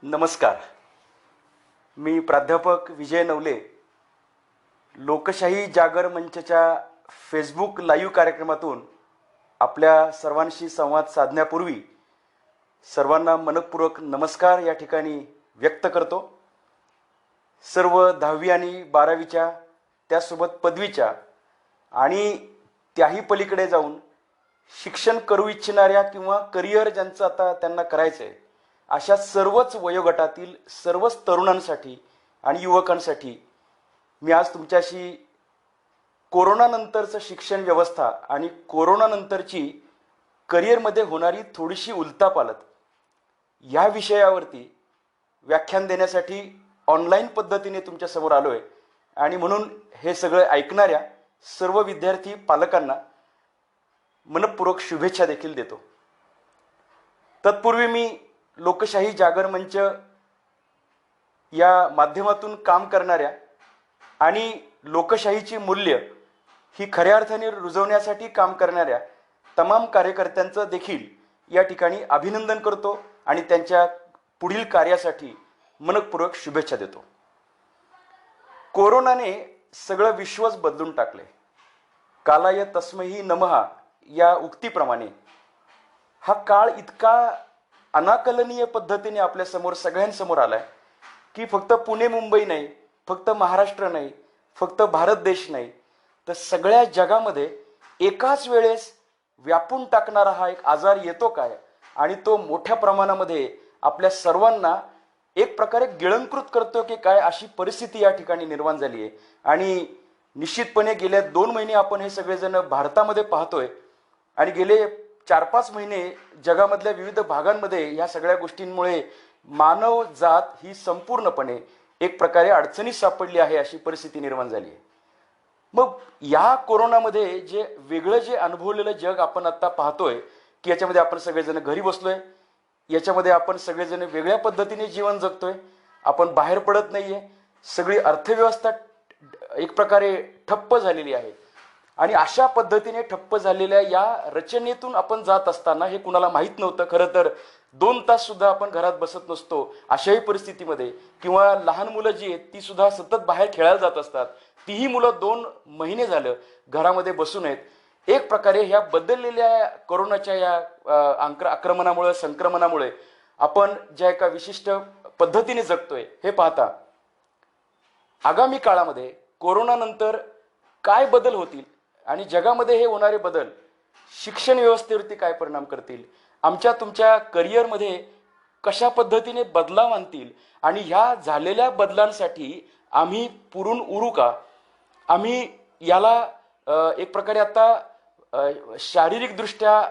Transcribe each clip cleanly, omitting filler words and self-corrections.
नमस्कार. मी प्राध्यापक विजय नवले. लोकशाही जागर मंचच्या फेसबुक लाईव्ह कार्यक्रमातून आपल्या सर्वांशी संवाद साधण्यापूर्वी सर्वांना मनपूर्वक नमस्कार या ठिकाणी व्यक्त करतो. सर्व 10वी आणि 12वीच्या त्यासोबत पदवीच्या आणि त्याही पलीकडे जाऊन शिक्षण करू इच्छिणाऱ्या किंवा करिअर ज्यांचं आता त्यांना करायचं आहे अशा सर्वच वयोगटातील सर्वच तरुणांसाठी आणि युवकांसाठी मी आज तुमच्याशी कोरोनानंतरचं शिक्षण व्यवस्था आणि कोरोनानंतरची करिअरमध्ये होणारी थोडीशी उलथापालथ या विषयावरती व्याख्यान देण्यासाठी ऑनलाईन पद्धतीने तुमच्यासमोर आलो आहे. आणि म्हणून हे सगळं ऐकणाऱ्या सर्व विद्यार्थी पालकांना मनपूर्वक शुभेच्छा देखील देतो. तत्पूर्वी मी लोकशाही जागर मंच या माध्यमातून काम करणाऱ्या आणि लोकशाहीची मूल्य ही खऱ्या अर्थाने रुजवण्यासाठी काम करणाऱ्या तमाम कार्यकर्त्यांचं देखील या ठिकाणी अभिनंदन करतो आणि त्यांच्या पुढील कार्यासाठी मनपूर्वक शुभेच्छा देतो. कोरोनाने सगळं विश्वच बदलून टाकले. कालाय तस्मै नमः या उक्तीप्रमाणे हा काळ इतका अनाकलनीय पद्धतीने आपल्या समोर सगळ्यांसमोर आलाय की फक्त पुणे मुंबई नाही, फक्त महाराष्ट्र नाही, फक्त भारत देश नाही, तर सगळ्या जगामध्ये एकाच वेळेस व्यापून टाकणारा हा एक आजार येतो काय आणि तो मोठ्या प्रमाणामध्ये आपल्या सर्वांना एक प्रकारे गिळंकृत करतो की काय अशी परिस्थिती या ठिकाणी निर्माण झाली आहे. आणि निश्चितपणे गेल्या 2 महिने आपण हे सगळेजण भारतामध्ये पाहतोय आणि गेले 4-5 महिने जगामधल्या विविध भागांमध्ये या सगळ्या गोष्टींमुळे मानव जात ही संपूर्णपणे एक प्रकारे अडचणीत सापडली आहे अशी परिस्थिती निर्माण झाली आहे. मग या कोरोनामध्ये जे वेगळं जे अनुभवलेलं जग आपण आता पाहतोय की याच्यामध्ये आपण सगळेजण घरी बसलोय, याच्यामध्ये आपण सगळेजण वेगळ्या पद्धतीने जीवन जगतोय, आपण बाहेर पडत नाहीये, सगळी अर्थव्यवस्था एक प्रकारे ठप्प झालेली आहे. आणि अशा पद्धतीने ठप्प झालेल्या या रचनेतून आपण जात असताना हे कुणाला माहीत नव्हतं. खरं तर 2 तास सुद्धा आपण घरात बसत नसतो अशाही परिस्थितीमध्ये, किंवा लहान मुलं जी आहेत ती सुद्धा सतत बाहेर खेळायला जात असतात. तीही मुलं 2 महिने झालं घरामध्ये बसून आहेत. एक प्रकारे ह्या बदललेल्या कोरोनाच्या या आक्रमणामुळे संक्रमणामुळे आपण ज्या एका विशिष्ट पद्धतीने जगतोय हे पाहता आगामी काळामध्ये कोरोनानंतर काय बदल होतील आणि जगामध्ये हे होणारे बदल शिक्षण व्यवस्थेवरती काय परिणाम करतील, आमच्या तुमच्या करिअरमध्ये कशा पद्धतीने बदलाव आणतील आणि ह्या झालेल्या बदलांसाठी आम्ही पुरून उरू का, आम्ही याला एक प्रकारे आता शारीरिकदृष्ट्या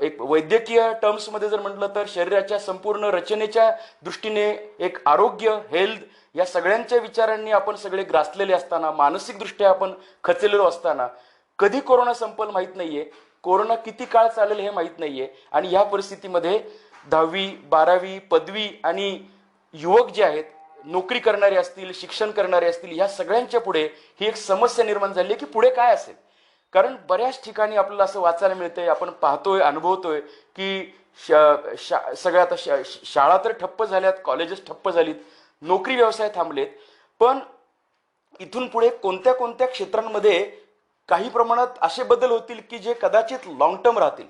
एक वैद्यकीय टर्म्समध्ये जर म्हटलं तर शरीराच्या संपूर्ण रचनेच्या दृष्टीने एक आरोग्य हेल्थ या सगळ्यांच्या विचारांनी आपण सगळे ग्रासलेले असताना, मानसिकदृष्ट्या आपण खचलेलो असताना, कधी कोरोना संपल माहीत नाहीये, कोरोना किती काळ चालेल हे माहीत नाहीये. आणि या परिस्थितीमध्ये 10वी 12वी पदवी आणि युवक जे आहेत नोकरी करणारे असतील, शिक्षण करणारे असतील, या सगळ्यांच्या पुढे ही एक समस्या निर्माण झाली आहे की पुढे काय असेल. कारण बऱ्याच ठिकाणी आपल्याला असं वाचायला मिळतंय, आपण पाहतोय, अनुभवतोय की सगळ्या आता शाळा तर ठप्प झाल्यात, कॉलेजेस ठप्प झालीत, नोकरी व्यवसाय थांबलेत. पण इथून पुढे कोणत्या कोणत्या क्षेत्रांमध्ये काही प्रमाणात असे बदल होतील की जे कदाचित लॉंग टर्म राहतील.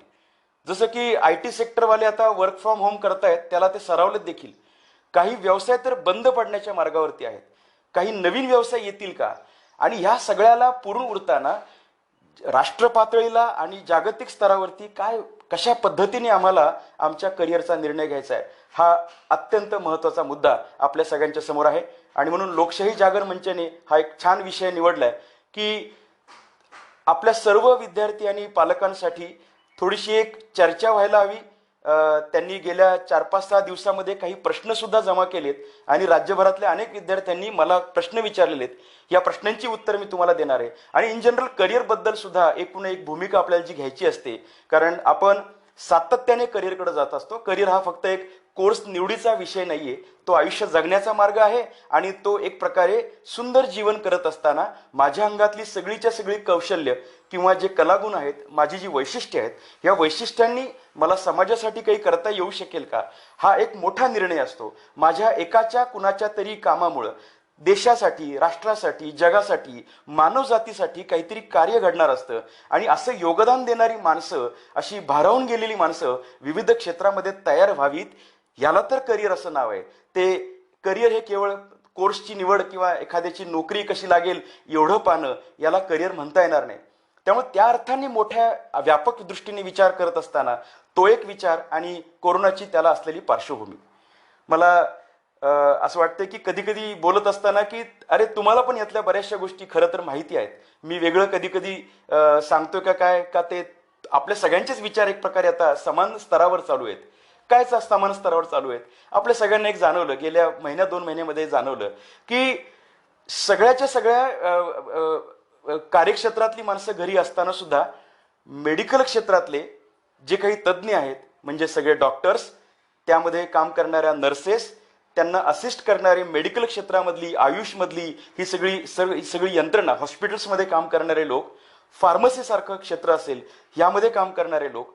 जसं की IT सेक्टरवाले आता वर्क फ्रॉम होम करतायत, त्याला ते सरावलेत देखील. काही व्यवसाय तर बंद पडण्याच्या मार्गावरती आहेत. काही नवीन व्यवसाय येतील का. आणि ह्या सगळ्याला पुरून उरताना राष्ट्र पातळीला आणि जागतिक स्तरावरती कशा पद्धतीने आम्हाला आमच्या करिअरचा निर्णय घ्यायचा आहे हा अत्यंत महत्त्वाचा मुद्दा आपल्या सगळ्यांच्या समोर आहे. आणि म्हणून लोकशाही जागर मंचाने हा एक छान विषय निवडलाय की आपल्या सर्व विद्यार्थी आणि पालकांसाठी थोडीशी एक चर्चा व्हायला हवी. त्यांनी गेल्या 4-5-6 दिवसामध्ये काही प्रश्न सुद्धा जमा केलेत आणि राज्यभरातल्या अनेक विद्यार्थ्यांनी मला प्रश्न विचारलेले आहेत. या प्रश्नांची उत्तर मी तुम्हाला देणार आहे. आणि इन जनरल करिअर बद्दल सुद्धा एकूण एक भूमिका आपल्याला जी घ्यायची असते, कारण आपण सातत्याने करिअरकडे जात असतो. करिअर हा फक्त एक कोर्स निवडीचा विषय नाहीये, तो आयुष्य जगण्याचा मार्ग आहे आणि तो एक प्रकारे सुंदर जीवन करत असताना माझ्या अंगातली सगळीच्या सगळी कौशल्य किंवा जे कलागुण आहेत, माझी जी वैशिष्ट्ये आहेत, या वैशिष्ट्यांनी मला समाजासाठी काही करता येऊ शकेल का, हा एक मोठा निर्णय असतो. माझ्या एकाच्या कुणाच्या तरी कामामुळं देशासाठी, राष्ट्रासाठी, जगासाठी, मानवजातीसाठी काहीतरी कार्य घडणार असतं आणि असं योगदान देणारी माणसं, अशी भारावून गेलेली माणसं विविध क्षेत्रामध्ये तयार व्हावीत. याला तर करिअर असं नाव आहे. ते करिअर हे केवळ कोर्सची निवड किंवा एखाद्याची नोकरी कशी लागेल एवढं पाहणं, याला करिअर म्हणता येणार नाही. त्यामुळे त्या अर्थाने मोठ्या व्यापक दृष्टीने विचार करत असताना तो एक विचार आणि कोरोनाची त्याला असलेली पार्श्वभूमी, मला असं वाटतं की कधी कधी बोलत असताना की अरे तुम्हाला पण यातल्या बऱ्याचशा गोष्टी खरं तर माहिती आहेत, मी वेगळं कधी कधी सांगतोय का काय, का ते आपल्या सगळ्यांचेच विचार एक प्रकारे आता समान स्तरावर चालू आहेत. कायच समान स्तरावर चालू आहेत. आपल्या सगळ्यांना एक जाणवलं, गेल्या महिन्या 2 महिन्यामध्ये जाणवलं की सगळ्याच्या सगळ्या कार्यक्षेत्रातली माणसं घरी असताना सुद्धा मेडिकल क्षेत्रातले जे काही तज्ज्ञ आहेत, म्हणजे सगळे डॉक्टर्स, त्यामध्ये काम करणाऱ्या नर्सेस, त्यांना असिस्ट करणारे मेडिकल क्षेत्रामधली, आयुषमधली ही सगळी यंत्रणा, हॉस्पिटल्समध्ये काम करणारे लोक, फार्मसीसारखं क्षेत्र असेल यामध्ये काम करणारे लोक,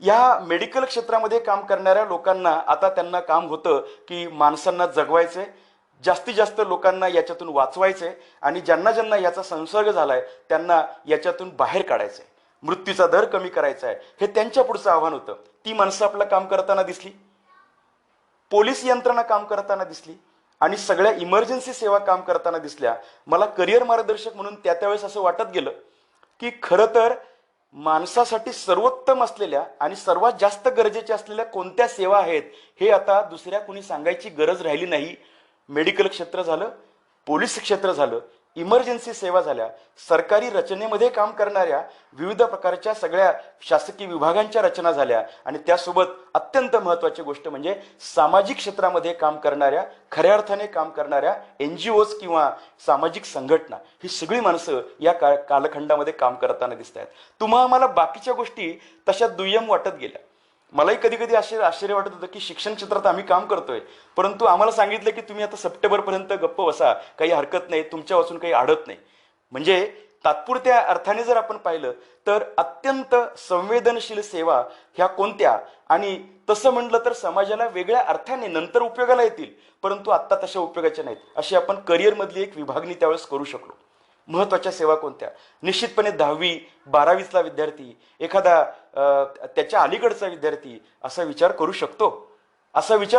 या मेडिकल क्षेत्रामध्ये काम करणाऱ्या लोकांना आता त्यांना काम होतं की माणसांना जगवायचंय, जास्तीत जास्त लोकांना याच्यातून वाचवायचंय आणि ज्यांना ज्यांना याचा संसर्ग झालाय त्यांना याच्यातून बाहेर काढायचंय, मृत्यूचा दर कमी करायचा आहे, हे त्यांच्या पुढचं आव्हान होतं. ती माणसं आपलं काम करताना दिसली, पोलीस यंत्रणा काम करताना दिसली आणि सगळ्या इमर्जन्सी सेवा काम करताना दिसल्या. मला करिअर मार्गदर्शक म्हणून त्यावेळेस असं वाटत गेलं की खरं तर माणसासाठी सर्वोत्तम असलेल्या आणि सर्वात जास्त गरजेच्या असलेल्या कोणत्या सेवा आहेत हे आता दुसऱ्या कुणी सांगायची गरज राहिली नाही. मेडिकल क्षेत्र झालं, पोलीस क्षेत्र झालं, इमर्जन्सी सेवा झाल्या, सरकारी रचनेमध्ये काम करणाऱ्या विविध प्रकारच्या सगळ्या शासकीय विभागांच्या रचना झाल्या आणि त्यासोबत अत्यंत महत्त्वाची गोष्ट म्हणजे सामाजिक क्षेत्रामध्ये काम करणाऱ्या, खऱ्या अर्थाने काम करणाऱ्या NGOs किंवा सामाजिक संघटना, ही सगळी माणसं या कालखंडामध्ये काम करताना दिसत आहेत. तुम्हा आम्हाला बाकीच्या गोष्टी तशा दुय्यम वाटत गेल्या. मलाही कधी कधी आश्चर्य वाटत होतं की शिक्षण क्षेत्रात आम्ही काम करतोय, परंतु आम्हाला सांगितलं की तुम्ही आता सप्टेंबरपर्यंत गप्प बसा, काही हरकत नाही, तुमच्या वाचून काही अडत नाही. म्हणजे तात्पुरत्या अर्थाने जर आपण पाहिलं तर अत्यंत संवेदनशील सेवा ह्या कोणत्या, आणि तसं म्हटलं तर समाजाला वेगळ्या अर्थाने नंतर उपयोगाला येतील, परंतु आत्ता तशा उपयोगाच्या नाहीत, अशी आपण करिअरमधली एक विभागणी त्यावेळेस करू शकलो. महत्वाच्या सेवा कोणत्या? निश्चितपणे 10वी 12वीतला विद्यार्थी, एखादा त्याच्या अलीकडचा विद्यार्थी असा विचार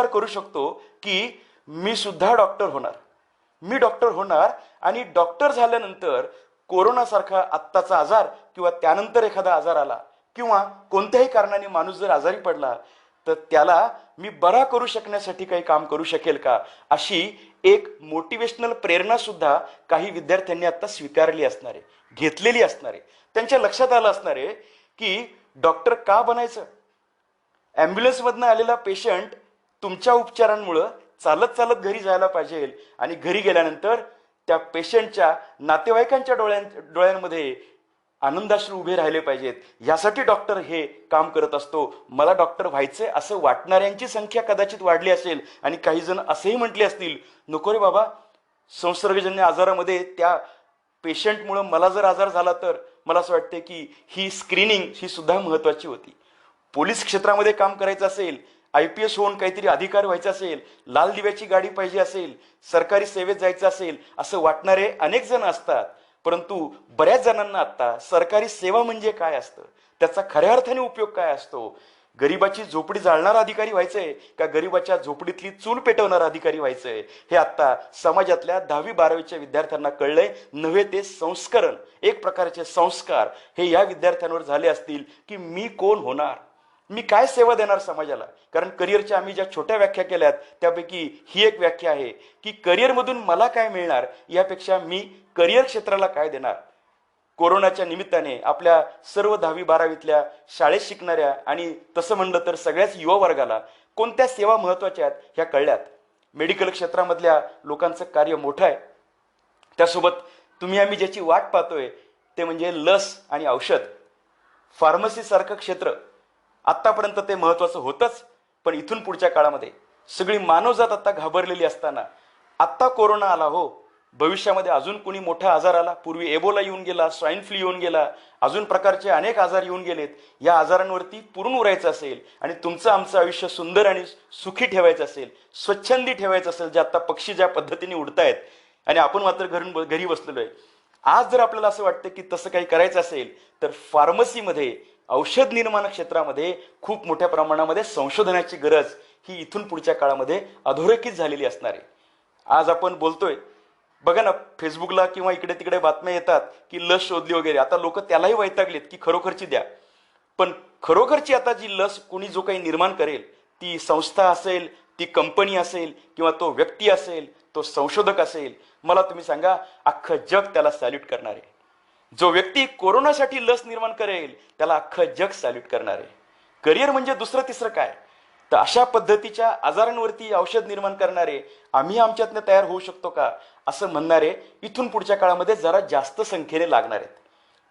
करू शकतो की मी सुद्धा डॉक्टर होणार आणि डॉक्टर झाल्यानंतर कोरोनासारखा आत्ताचा आजार किंवा त्यानंतर एखादा आजार आला किंवा कोणत्याही कारणाने माणूस जर आजारी पडला तर त्याला मी बरा करू शकण्यासाठी काही काम करू शकेल का, अशी एक मोटिवेशनल प्रेरणा सुद्धा काही विद्यार्थ्यांनी आता स्वीकारली असणार आहे, घेतलेली असणार आहे. त्यांच्या लक्षात आलं असणार आहे की डॉक्टर का बनायचं? ॲम्ब्युलन्समधनं आलेला पेशंट तुमच्या उपचारांमुळं चालत चालत घरी जायला पाहिजे आणि घरी गेल्यानंतर त्या पेशंटच्या नातेवाईकांच्या डोळ्यांमध्ये आनंदाश्रू उभे राहिले पाहिजेत, यासाठी डॉक्टर हे काम करत असतो. मला डॉक्टर व्हायचंय असं वाटणाऱ्यांची संख्या कदाचित वाढली असेल आणि काही जण असेही म्हटले असतील, नको रे बाबा, संसर्गजन्य आजारामध्ये त्या पेशंटमुळं मला जर आजार झाला तर मला असं वाटतं की ही स्क्रीनिंग ही सुद्धा महत्वाची होती. पोलीस क्षेत्रामध्ये काम करायचं असेल, IPS होऊन काहीतरी अधिकारी व्हायचं असेल, लाल दिव्याची गाडी पाहिजे असेल, सरकारी सेवेत जायचं असेल, असं वाटणारे अनेक जण असतात. परंतु बऱ्याच जणांना आता सरकारी सेवा म्हणजे काय असतं, त्याचा खऱ्या अर्थाने उपयोग काय असतो, गरीबाची झोपडी जाळणारा अधिकारी व्हायचंय का गरीबाच्या झोपडीतली चूल पेटवणारा अधिकारी व्हायचंय, हे आता समाजातल्या 10वी 12वीच्या विद्यार्थ्यांना कळलंय. नव्हे ते संस्करण, एक प्रकारचे संस्कार हे या विद्यार्थ्यांवर झाले असतील की मी कोण होणार, मी काय सेवा देणार समाजाला. कारण करिअरच्या आम्ही ज्या छोट्या व्याख्या केल्यात त्यापैकी ही एक व्याख्या आहे की करिअरमधून मला काय मिळणार यापेक्षा मी करिअर क्षेत्राला काय देणार. कोरोनाच्या निमित्ताने आपल्या सर्व 10वी 12वीतल्या शाळेत शिकणाऱ्या आणि तसं म्हणलं तर सगळ्याच युवा वर्गाला कोणत्या सेवा महत्वाच्या आहेत ह्या कळल्यात. मेडिकल क्षेत्रामधल्या लोकांचं कार्य मोठं आहे. त्यासोबत तुम्ही आम्ही ज्याची वाट पाहतोय ते म्हणजे लस आणि औषध. फार्मसी सारखं क्षेत्र आतापर्यंत ते महत्वाचं होतंच, पण इथून पुढच्या काळामध्ये सगळी मानवजात आता घाबरलेली असताना आत्ता कोरोना आला हो, भविष्यामध्ये अजून कोणी मोठा आजार आला, पूर्वी एबोला येऊन गेला, स्वाईन फ्लू येऊन गेला, अजून प्रकारचे अनेक आजार येऊन गेलेत, या आजारांवरती पुरून उरायचं असेल आणि तुमचं आमचं आयुष्य सुंदर आणि सुखी ठेवायचं असेल, स्वच्छंदी ठेवायचं असेल, जे आता पक्षी ज्या पद्धतीने उडतायत आणि आपण मात्र घरी बसलेलो आहे, आज जर आपल्याला असं वाटतं की तसं काही करायचं असेल तर फार्मसीमध्ये, औषध निर्माण क्षेत्रामध्ये खूप मोठ्या प्रमाणामध्ये संशोधनाची गरज ही इथून पुढच्या काळामध्ये अधोरेखित झालेली असणार आहे. आज आपण बोलतोय, बघा ना, फेसबुकला किंवा इकडे तिकडे बातम्या येतात की लस शोधली वगैरे. आता लोक त्यालाही वैतागलेत की खरोखरची द्या. पण खरोखरची आता जी लस कोणी जो काही निर्माण करेल, ती संस्था असेल, ती कंपनी असेल, किंवा तो व्यक्ती असेल, तो संशोधक असेल, मला तुम्ही सांगा, अख्खं जग त्याला सॅल्यूट करणार आहे. जो व्यक्ती कोरोनासाठी लस निर्माण करेल त्याला अख्खं जग सॅल्यूट करणार आहे. करिअर म्हणजे दुसरं तिसरं काय? तर अशा पद्धतीच्या आजारांवरती औषध निर्माण करणारे आम्ही आमच्यातनं तयार होऊ शकतो का असं म्हणणारे इथून पुढच्या काळामध्ये जरा जास्त संख्येने लागणार आहेत.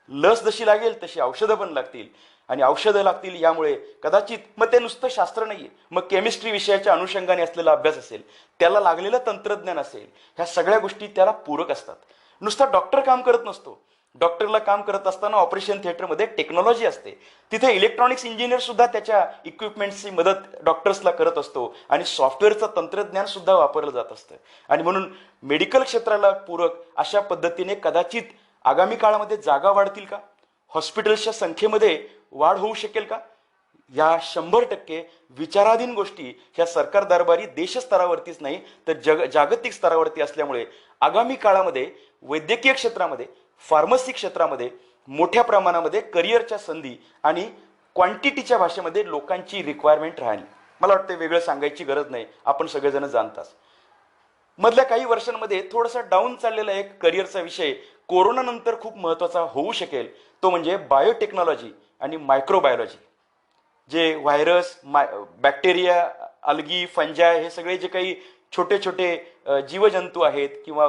लस जशी लागेल तशी औषधं पण लागतील, आणि औषधं लागतील यामुळे कदाचित मग ते नुसतं शास्त्र नाहीये, मग केमिस्ट्री विषयाच्या अनुषंगाने असलेला अभ्यास असेल, त्याला लागलेलं तंत्रज्ञान असेल, ह्या सगळ्या गोष्टी त्याला पूरक असतात. नुसता डॉक्टर काम करत नसतो. डॉक्टरला काम करत असताना ऑपरेशन थिएटरमध्ये टेक्नॉलॉजी असते, तिथे इलेक्ट्रॉनिक्स इंजिनियर सुद्धा त्याच्या इक्विपमेंट्सची मदत डॉक्टर्सला करत असतो, आणि सॉफ्टवेअरचं तंत्रज्ञान सुद्धा वापरलं जात असतं. आणि म्हणून मेडिकल क्षेत्राला पूरक अशा पद्धतीने कदाचित आगामी काळामध्ये जागा वाढतील का, हॉस्पिटल्सच्या संख्येमध्ये वाढ होऊ शकेल का, या 100% विचाराधीन गोष्टी ह्या सरकार दरबारी देशस्तरावरतीच नाही तर जागतिक स्तरावरती असल्यामुळे आगामी काळामध्ये वैद्यकीय क्षेत्रामध्ये, फार्मसी क्षेत्रामध्ये मोठ्या प्रमाणामध्ये करिअरच्या संधी आणि क्वांटिटीच्या भाषेमध्ये लोकांची रिक्वायरमेंट राहिली. मला वाटतं वेगळं सांगायची गरज नाही, आपण सगळेजण जाणताच. मधल्या काही वर्षांमध्ये थोडासा डाऊन चाललेला एक करिअरचा विषय कोरोना नंतर खूप महत्त्वाचा होऊ शकेल, तो म्हणजे बायोटेक्नॉलॉजी आणि मायक्रोबायोलॉजी. जे व्हायरस, बॅक्टेरिया, अल्गी, फंजाय हे सगळे जे काही छोटे छोटे जीवजंतू आहेत किंवा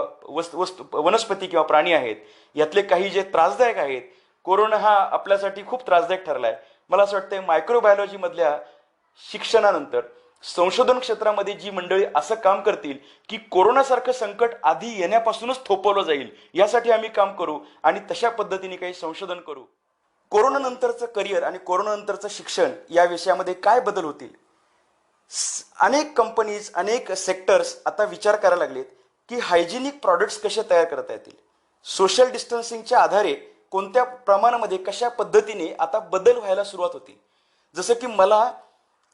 वनस्पती किंवा प्राणी आहेत, यातले काही जे त्रासदायक आहेत, कोरोना हा आपल्यासाठी खूप त्रासदायक ठरलाय. मला असं वाटतंय मायक्रोबायोलॉजी मधल्या शिक्षणानंतर संशोधन क्षेत्रामध्ये जी मंडळी असं काम करतील की कोरोनासारखं संकट आधी येण्यापासूनच थोपवलं जाईल, यासाठी आम्ही काम करू आणि तशा पद्धतीने काही संशोधन करू. कोरोना नंतरचं करिअर आणि कोरोना नंतरचं शिक्षण या विषयामध्ये काय बदल होतील? अनेक कंपनीज, अनेक सेक्टर्स आता विचार करायला लागलेत की हायजिनिक प्रॉडक्ट्स कसे तयार करता येतील, सोशल डिस्टन्सिंगच्या आधारे कोणत्या प्रमाणामध्ये, कशा पद्धतीने आता बदल व्हायला सुरुवात होती. जसं की मला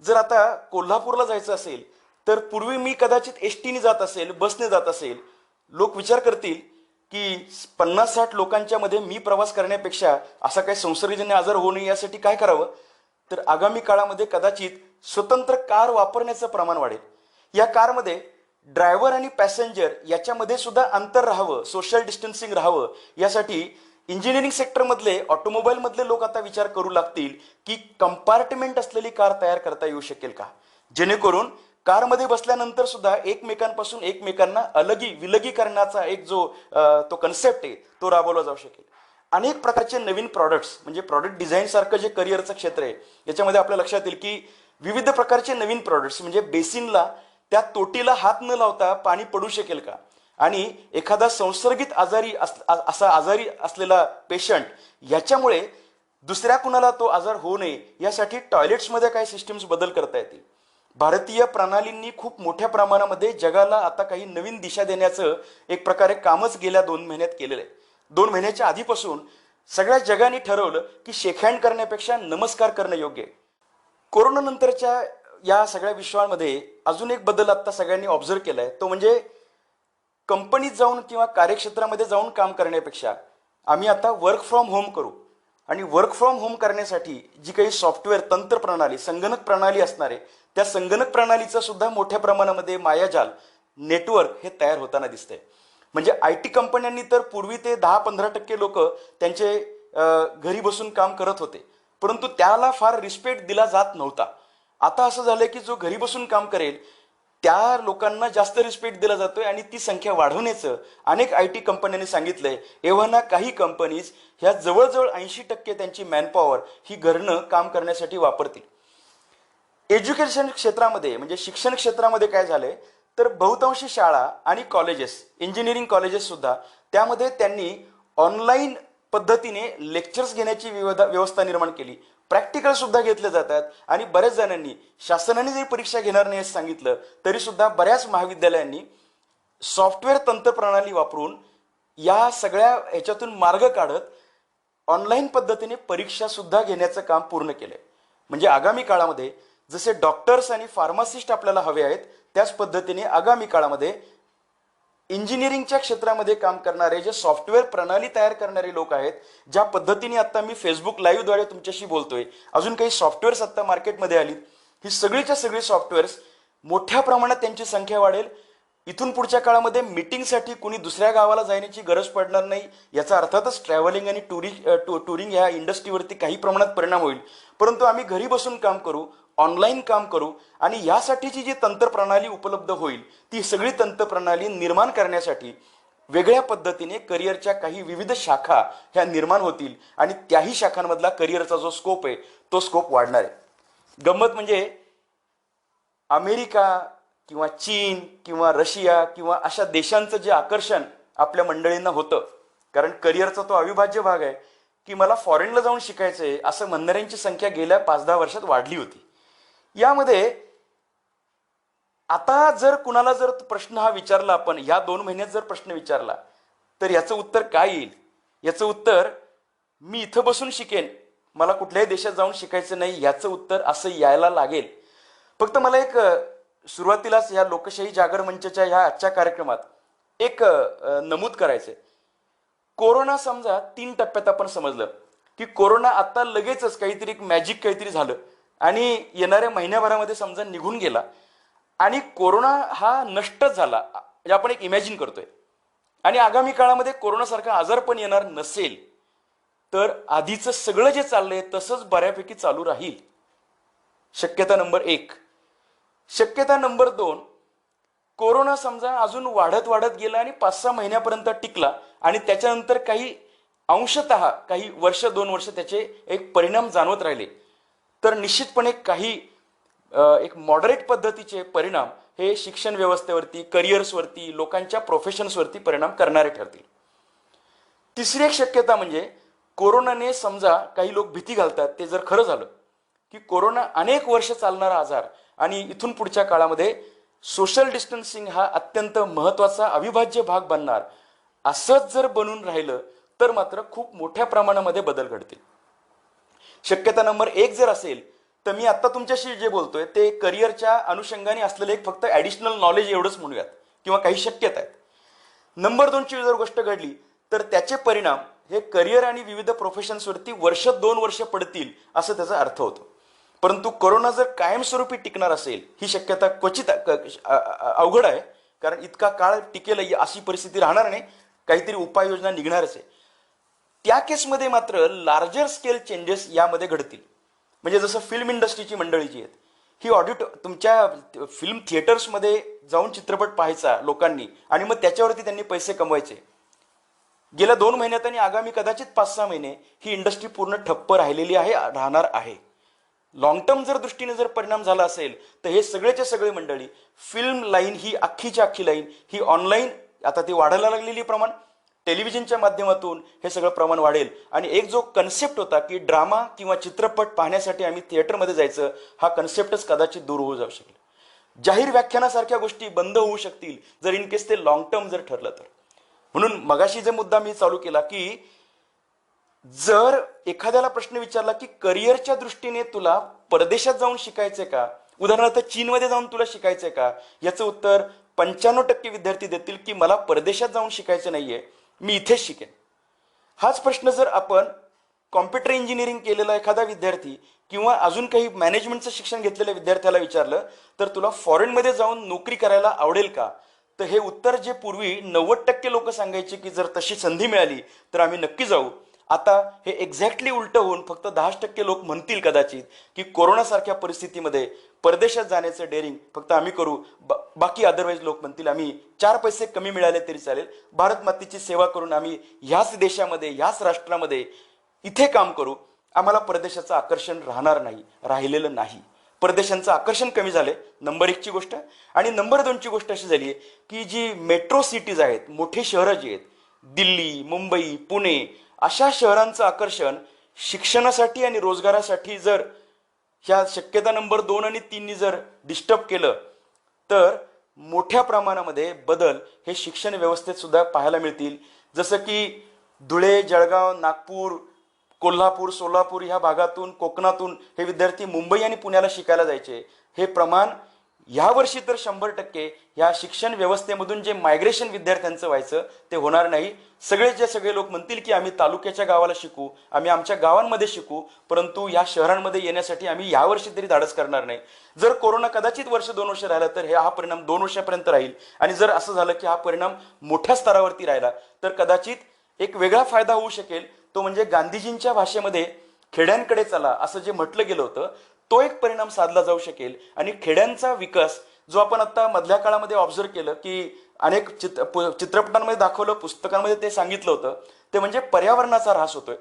जर आता कोल्हापूरला जायचं असेल तर पूर्वी मी कदाचित एसटीने जात असेल, बसने जात असेल, लोक विचार करतील की 50-60 लोकांच्या मध्ये मी प्रवास करण्यापेक्षा असा काही संसर्गजन्य आजार होऊ नये यासाठी काय करावं, तर आगामी काळामध्ये कदाचित स्वतंत्र कार वापरण्याचं प्रमाण वाढेल. या कारमध्ये ड्रायव्हर आणि पॅसेंजर याच्यामध्ये सुद्धा अंतर राहावं, सोशल डिस्टन्सिंग राहावं, यासाठी इंजिनिअरिंग सेक्टरमधले, ऑटोमोबाईलमधले लोक आता विचार करू लागतील की कंपार्टमेंट असलेली कार तयार करता येऊ शकेल का, जेणेकरून कारमध्ये बसल्यानंतर सुद्धा एकमेकांपासून एकमेकांना विलगीकरणाचा एक जो तो कन्सेप्ट आहे तो राबवला जाऊ शकेल. अनेक प्रकारचे नवीन प्रॉडक्ट्स, म्हणजे प्रॉडक्ट डिझाईन सारखं जे करिअरचं क्षेत्र आहे याच्यामध्ये आपल्या लक्षात येईल की विविध प्रकारचे नवीन प्रॉडक्ट्स, म्हणजे बेसिनला त्या तोटीला हात न लावता पाणी पडू शकेल का, आणि एखादा संसर्गित आजारी असलेला पेशंट याच्यामुळे दुसऱ्या कुणाला तो आजार होऊ नये यासाठी टॉयलेट्समध्ये काही सिस्टीम्स बदल करता येतील. भारतीय प्रणालींनी खूप मोठ्या प्रमाणामध्ये जगाला आता काही नवीन दिशा देण्याचं एक प्रकारे कामच गेल्या 2 महिन्यात केलेलं आहे. 2 महिन्याच्या आधीपासून सगळ्या जगाने ठरवलं की शेकहँड करण्यापेक्षा नमस्कार करणं योग्य आहे. कोरोना नंतरच्या या सगळ्या विश्वामध्ये अजून एक बदल आता सगळ्यांनी ऑब्झर्व केलाय, तो म्हणजे कंपनीत जाऊन किंवा कार्यक्षेत्रामध्ये जाऊन काम करण्यापेक्षा आम्ही आता वर्क फ्रॉम होम करू. आणि वर्क फ्रॉम होम करण्यासाठी जी काही सॉफ्टवेअर, तंत्रप्रणाली, संगणक प्रणाली असणार आहे, त्या संगणक प्रणालीचं सुद्धा मोठ्या प्रमाणामध्ये मायाजाल, नेटवर्क हे तयार होताना दिसतंय. म्हणजे IT कंपन्यांनी तर पूर्वी ते 10-15% लोक त्यांचे घरी बसून काम करत होते, परंतु त्याला फार रिस्पेक्ट दिला जात नव्हता. आता असं झालंय की जो घरी बसून काम करेल त्या लोकांना जास्त रिस्पेक्ट दिला जातोय, आणि ती संख्या वाढवण्याचं अनेक IT कंपन्यांनी सांगितलंय. एव्हाना काही कंपनीज ह्या जवळजवळ 80% त्यांची मॅनपॉवर ही घरनं काम करण्यासाठी वापरतील. एज्युकेशन क्षेत्रामध्ये म्हणजे शिक्षण क्षेत्रामध्ये काय झालंय तर बहुतांशी शाळा आणि कॉलेजेस, इंजिनिअरिंग कॉलेजेस सुद्धा, त्यामध्ये त्यांनी ऑनलाईन पद्धतीने लेक्चर्स घेण्याची व्यवस्था निर्माण केली. प्रॅक्टिकल सुद्धा घेतले जातात आणि बऱ्याच जणांनी, शासनाने जरी परीक्षा घेणार नाही असं सांगितलं तरी सुद्धा बऱ्याच महाविद्यालयांनी सॉफ्टवेअर तंत्रप्रणाली वापरून या सगळ्या ह्याच्यातून मार्ग काढत ऑनलाईन पद्धतीने परीक्षा सुद्धा घेण्याचं काम पूर्ण केलंय. म्हणजे आगामी काळामध्ये जसे डॉक्टर्स आणि फार्मासिस्ट आपल्याला हवे आहेत, त्याच पद्धतीने आगामी काळामध्ये इंजिनिअरिंगच्या क्षेत्रामध्ये काम करणारे जे सॉफ्टवेअर प्रणाली तयार करणारे लोक आहेत, ज्या पद्धतीने आता मी फेसबुक लाईव्हद्वारे तुमच्याशी बोलतोय, अजून काही सॉफ्टवेअर्स आता मार्केटमध्ये आली, ही सगळीच्या सगळी सॉफ्टवेअर्स मोठ्या प्रमाणात त्यांची संख्या वाढेल. इथून पुढच्या काळामध्ये मीटिंगसाठी कुणी दुसऱ्या गावाला जाण्याची गरज पडणार नाही. याचा अर्थातच ट्रॅव्हलिंग आणि टुरिंग ह्या इंडस्ट्रीवरती काही प्रमाणात परिणाम होईल, परंतु आम्ही घरी बसून काम करू, ऑनलाईन काम करू आणि यासाठीची जी तंत्रप्रणाली उपलब्ध होईल ती सगळी तंत्रप्रणाली निर्माण करण्यासाठी वेगळ्या पद्धतीने करिअरच्या काही विविध शाखा ह्या निर्माण होतील आणि त्याही शाखांमधला करिअरचा जो स्कोप आहे तो स्कोप वाढणार आहे. गंमत म्हणजे अमेरिका किंवा चीन किंवा रशिया किंवा अशा देशांचं जे आकर्षण आपल्या मंडळींना होतं, कारण करिअरचा तो अविभाज्य भाग आहे की मला फॉरेनला जाऊन शिकायचंय असं म्हणणाऱ्यांची संख्या गेल्या 5-10 वर्षात वाढली होती. यामध्ये आता जर कुणाला जर प्रश्न हा विचारला, आपण या 2 महिन्यात जर प्रश्न विचारला तर याचं उत्तर काय येईल? याचं उत्तर मी इथं बसून शिकेन, मला कुठल्याही देशात जाऊन शिकायचं नाही, याचं उत्तर असं यायला लागेल. फक्त मला एक सुरुवातीलाच या लोकशाही जागर मंचच्या ह्या आजच्या कार्यक्रमात एक नमूद करायचंय. कोरोना समजा 3 टप्प्यात आपण समजलं की कोरोना आता लगेचच काहीतरी एक मॅजिक काहीतरी झालं आणि येणाऱ्या महिन्याभरामध्ये समजा निघून गेला आणि कोरोना हा नष्टच झाला, हे आपण एक इमॅजिन करतोय, आणि आगामी काळामध्ये कोरोनासारखा आजार पण येणार नसेल तर आधीचं सगळं जे चाललंय तसंच बऱ्यापैकी चालू राहील. शक्यता नंबर 1. शक्यता नंबर 2, कोरोना समजा अजून वाढत वाढत गेला आणि 5-6 महिन्यापर्यंत टिकला आणि त्याच्यानंतर काही अंशतः काही वर्ष 2 वर्ष त्याचे एक परिणाम जाणवत राहिले, तर निश्चितपणे काही एक मॉडरेट पद्धतीचे परिणाम हे शिक्षण व्यवस्थेवरती, करिअर्सवरती, लोकांच्या प्रोफेशन्सवरती परिणाम करणारे ठरतील. तिसरी एक शक्यता म्हणजे कोरोनाने समजा काही लोक भीती घालतात, ते जर खरं झालं की कोरोना अनेक वर्ष चालणारा आजार आणि इथून पुढच्या काळामध्ये सोशल डिस्टन्सिंग हा अत्यंत महत्वाचा अविभाज्य भाग बनणार, असंच जर बनून राहिलं तर मात्र खूप मोठ्या प्रमाणामध्ये बदल घडतील. शक्यता नंबर 1 जर असेल तर मी आता तुमच्याशी जे बोलतोय ते करिअरच्या अनुषंगाने असलेले एक फक्त ॲडिशनल नॉलेज एवढंच म्हणूयात किंवा काही शक्यता आहेत. नंबर 2 ची जर गोष्ट घडली तर त्याचे परिणाम हे करिअर आणि विविध प्रोफेशन्सवरती 1-2 वर्ष पडतील असं त्याचा अर्थ होतो. परंतु कोरोना जर कायमस्वरूपी टिकणार असेल ही शक्यता क्वचित अवघड आहे, कारण इतका काळ टिकेल अशी परिस्थिती राहणार नाही, काहीतरी उपाययोजना निघणारच आहे. त्या केसमध्ये मात्र लार्जर स्केल चेंजेस यामध्ये घडतील. म्हणजे जसं फिल्म इंडस्ट्रीची मंडळी जी आहेत ही तुमच्या फिल्म थिएटर्समध्ये जाऊन चित्रपट पाहायचा लोकांनी आणि मग त्याच्यावरती त्यांनी पैसे कमवायचे. गेल्या 2 महिन्यात आणि आगामी कदाचित 5-6 महिने ही इंडस्ट्री पूर्ण ठप्प राहिलेली आहे, राहणार आहे. लॉंग टर्म जर दृष्टीने जर परिणाम झाला असेल तर हे सगळेच्या सगळे मंडळी, फिल्म लाईन ही अख्खीच्या अख्खी लाईन ही ऑनलाईन, आता ती वाढायला लागलेली प्रमाण, टेलिव्हिजनच्या माध्यमातून हे सगळं प्रमाण वाढेल आणि एक जो कन्सेप्ट होता की ड्रामा किंवा चित्रपट पाहण्यासाठी आम्ही थिएटरमध्ये जायचं, हा कन्सेप्टच कदाचित दूर होऊ जाऊ शकेल. जाहीर व्याख्यानासारख्या गोष्टी बंद होऊ शकतील जर इन केस ते लॉंग टर्म जर ठरलं तर. म्हणून मगाशी जे मुद्दा मी चालू केला की जर एखाद्याला प्रश्न विचारला की करिअरच्या दृष्टीने तुला परदेशात जाऊन शिकायचंय का, उदाहरणार्थ चीनमध्ये जाऊन तुला शिकायचंय का, याचं उत्तर 95% विद्यार्थी देतील की मला परदेशात जाऊन शिकायचं नाहीये, मी इथेच शिकेन. हाच प्रश्न जर आपण कॉम्प्युटर इंजिनिअरिंग केलेला एखादा विद्यार्थी किंवा अजून काही मॅनेजमेंटचं शिक्षण घेतलेल्या विद्यार्थ्याला विचारलं तर तुला फॉरेनमध्ये जाऊन नोकरी करायला आवडेल का, तर हे उत्तर जे पूर्वी 90% लोक सांगायचे की जर तशी संधी मिळाली तर आम्ही नक्की जाऊ, आता हे एक्झॅक्टली उलटं होऊन फक्त 10% लोक म्हणतील कदाचित की कोरोनासारख्या परिस्थितीमध्ये परदेशात जाण्याचं डेअरिंग फक्त आम्ही करू, बाकी अदरवाईज लोक म्हणतील आम्ही 4 पैसे कमी मिळाले तरी चालेल, भारत मातेची सेवा करून आम्ही ह्याच देशामध्ये ह्याच राष्ट्रामध्ये इथे काम करू, आम्हाला परदेशाचं आकर्षण राहणार नाही, राहिलेलं नाही. परदेशांचं आकर्षण कमी झालंय, नंबर 1ची गोष्ट. आणि नंबर 2ची गोष्ट अशी झाली आहे की जी मेट्रो सिटीज आहेत, मोठी शहरं जी आहेत, दिल्ली, मुंबई, पुणे, अशा शहरांचं आकर्षण शिक्षणासाठी आणि रोजगारासाठी जर ह्या शक्यता नंबर 2 आणि 3नी जर डिस्टर्ब केलं तर मोठ्या प्रमाणामध्ये बदल हे शिक्षण व्यवस्थेत सुद्धा पाहायला मिळतील. जसं की धुळे, जळगाव, नागपूर, कोल्हापूर, सोलापूर ह्या भागातून, कोकणातून हे विद्यार्थी मुंबई आणि पुण्याला शिकायला जायचे. हे प्रमाण यावर्षी तर 100% ह्या शिक्षण व्यवस्थेमधून जे मायग्रेशन विद्यार्थ्यांचं व्हायचं ते होणार नाही. सगळे लोक म्हणतील की आम्ही तालुक्याच्या गावाला शिकू, आम्ही आमच्या गावांमध्ये शिकू, परंतु या शहरांमध्ये येण्यासाठी आम्ही यावर्षी तरी धाडस करणार नाही. जर कोरोना कदाचित 1-2 वर्ष राहिला तर हा परिणाम 2 वर्षापर्यंत राहील. आणि जर असं झालं की हा परिणाम मोठ्या स्तरावरती राहिला तर कदाचित एक वेगळा फायदा होऊ शकेल. तो म्हणजे गांधीजींच्या भाषेमध्ये खेड्यांकडे चला असं जे म्हटलं गेलं होतं, तो एक परिणाम साधला जाऊ शकेल. आणि खेड्यांचा विकास जो आपण आता मधल्या काळामध्ये ऑब्झर्व केलं की अनेक चित्रपटांमध्ये दाखवलं, पुस्तकांमध्ये ते सांगितलं होतं, ते म्हणजे पर्यावरणाचा ऱ्हास होतोय.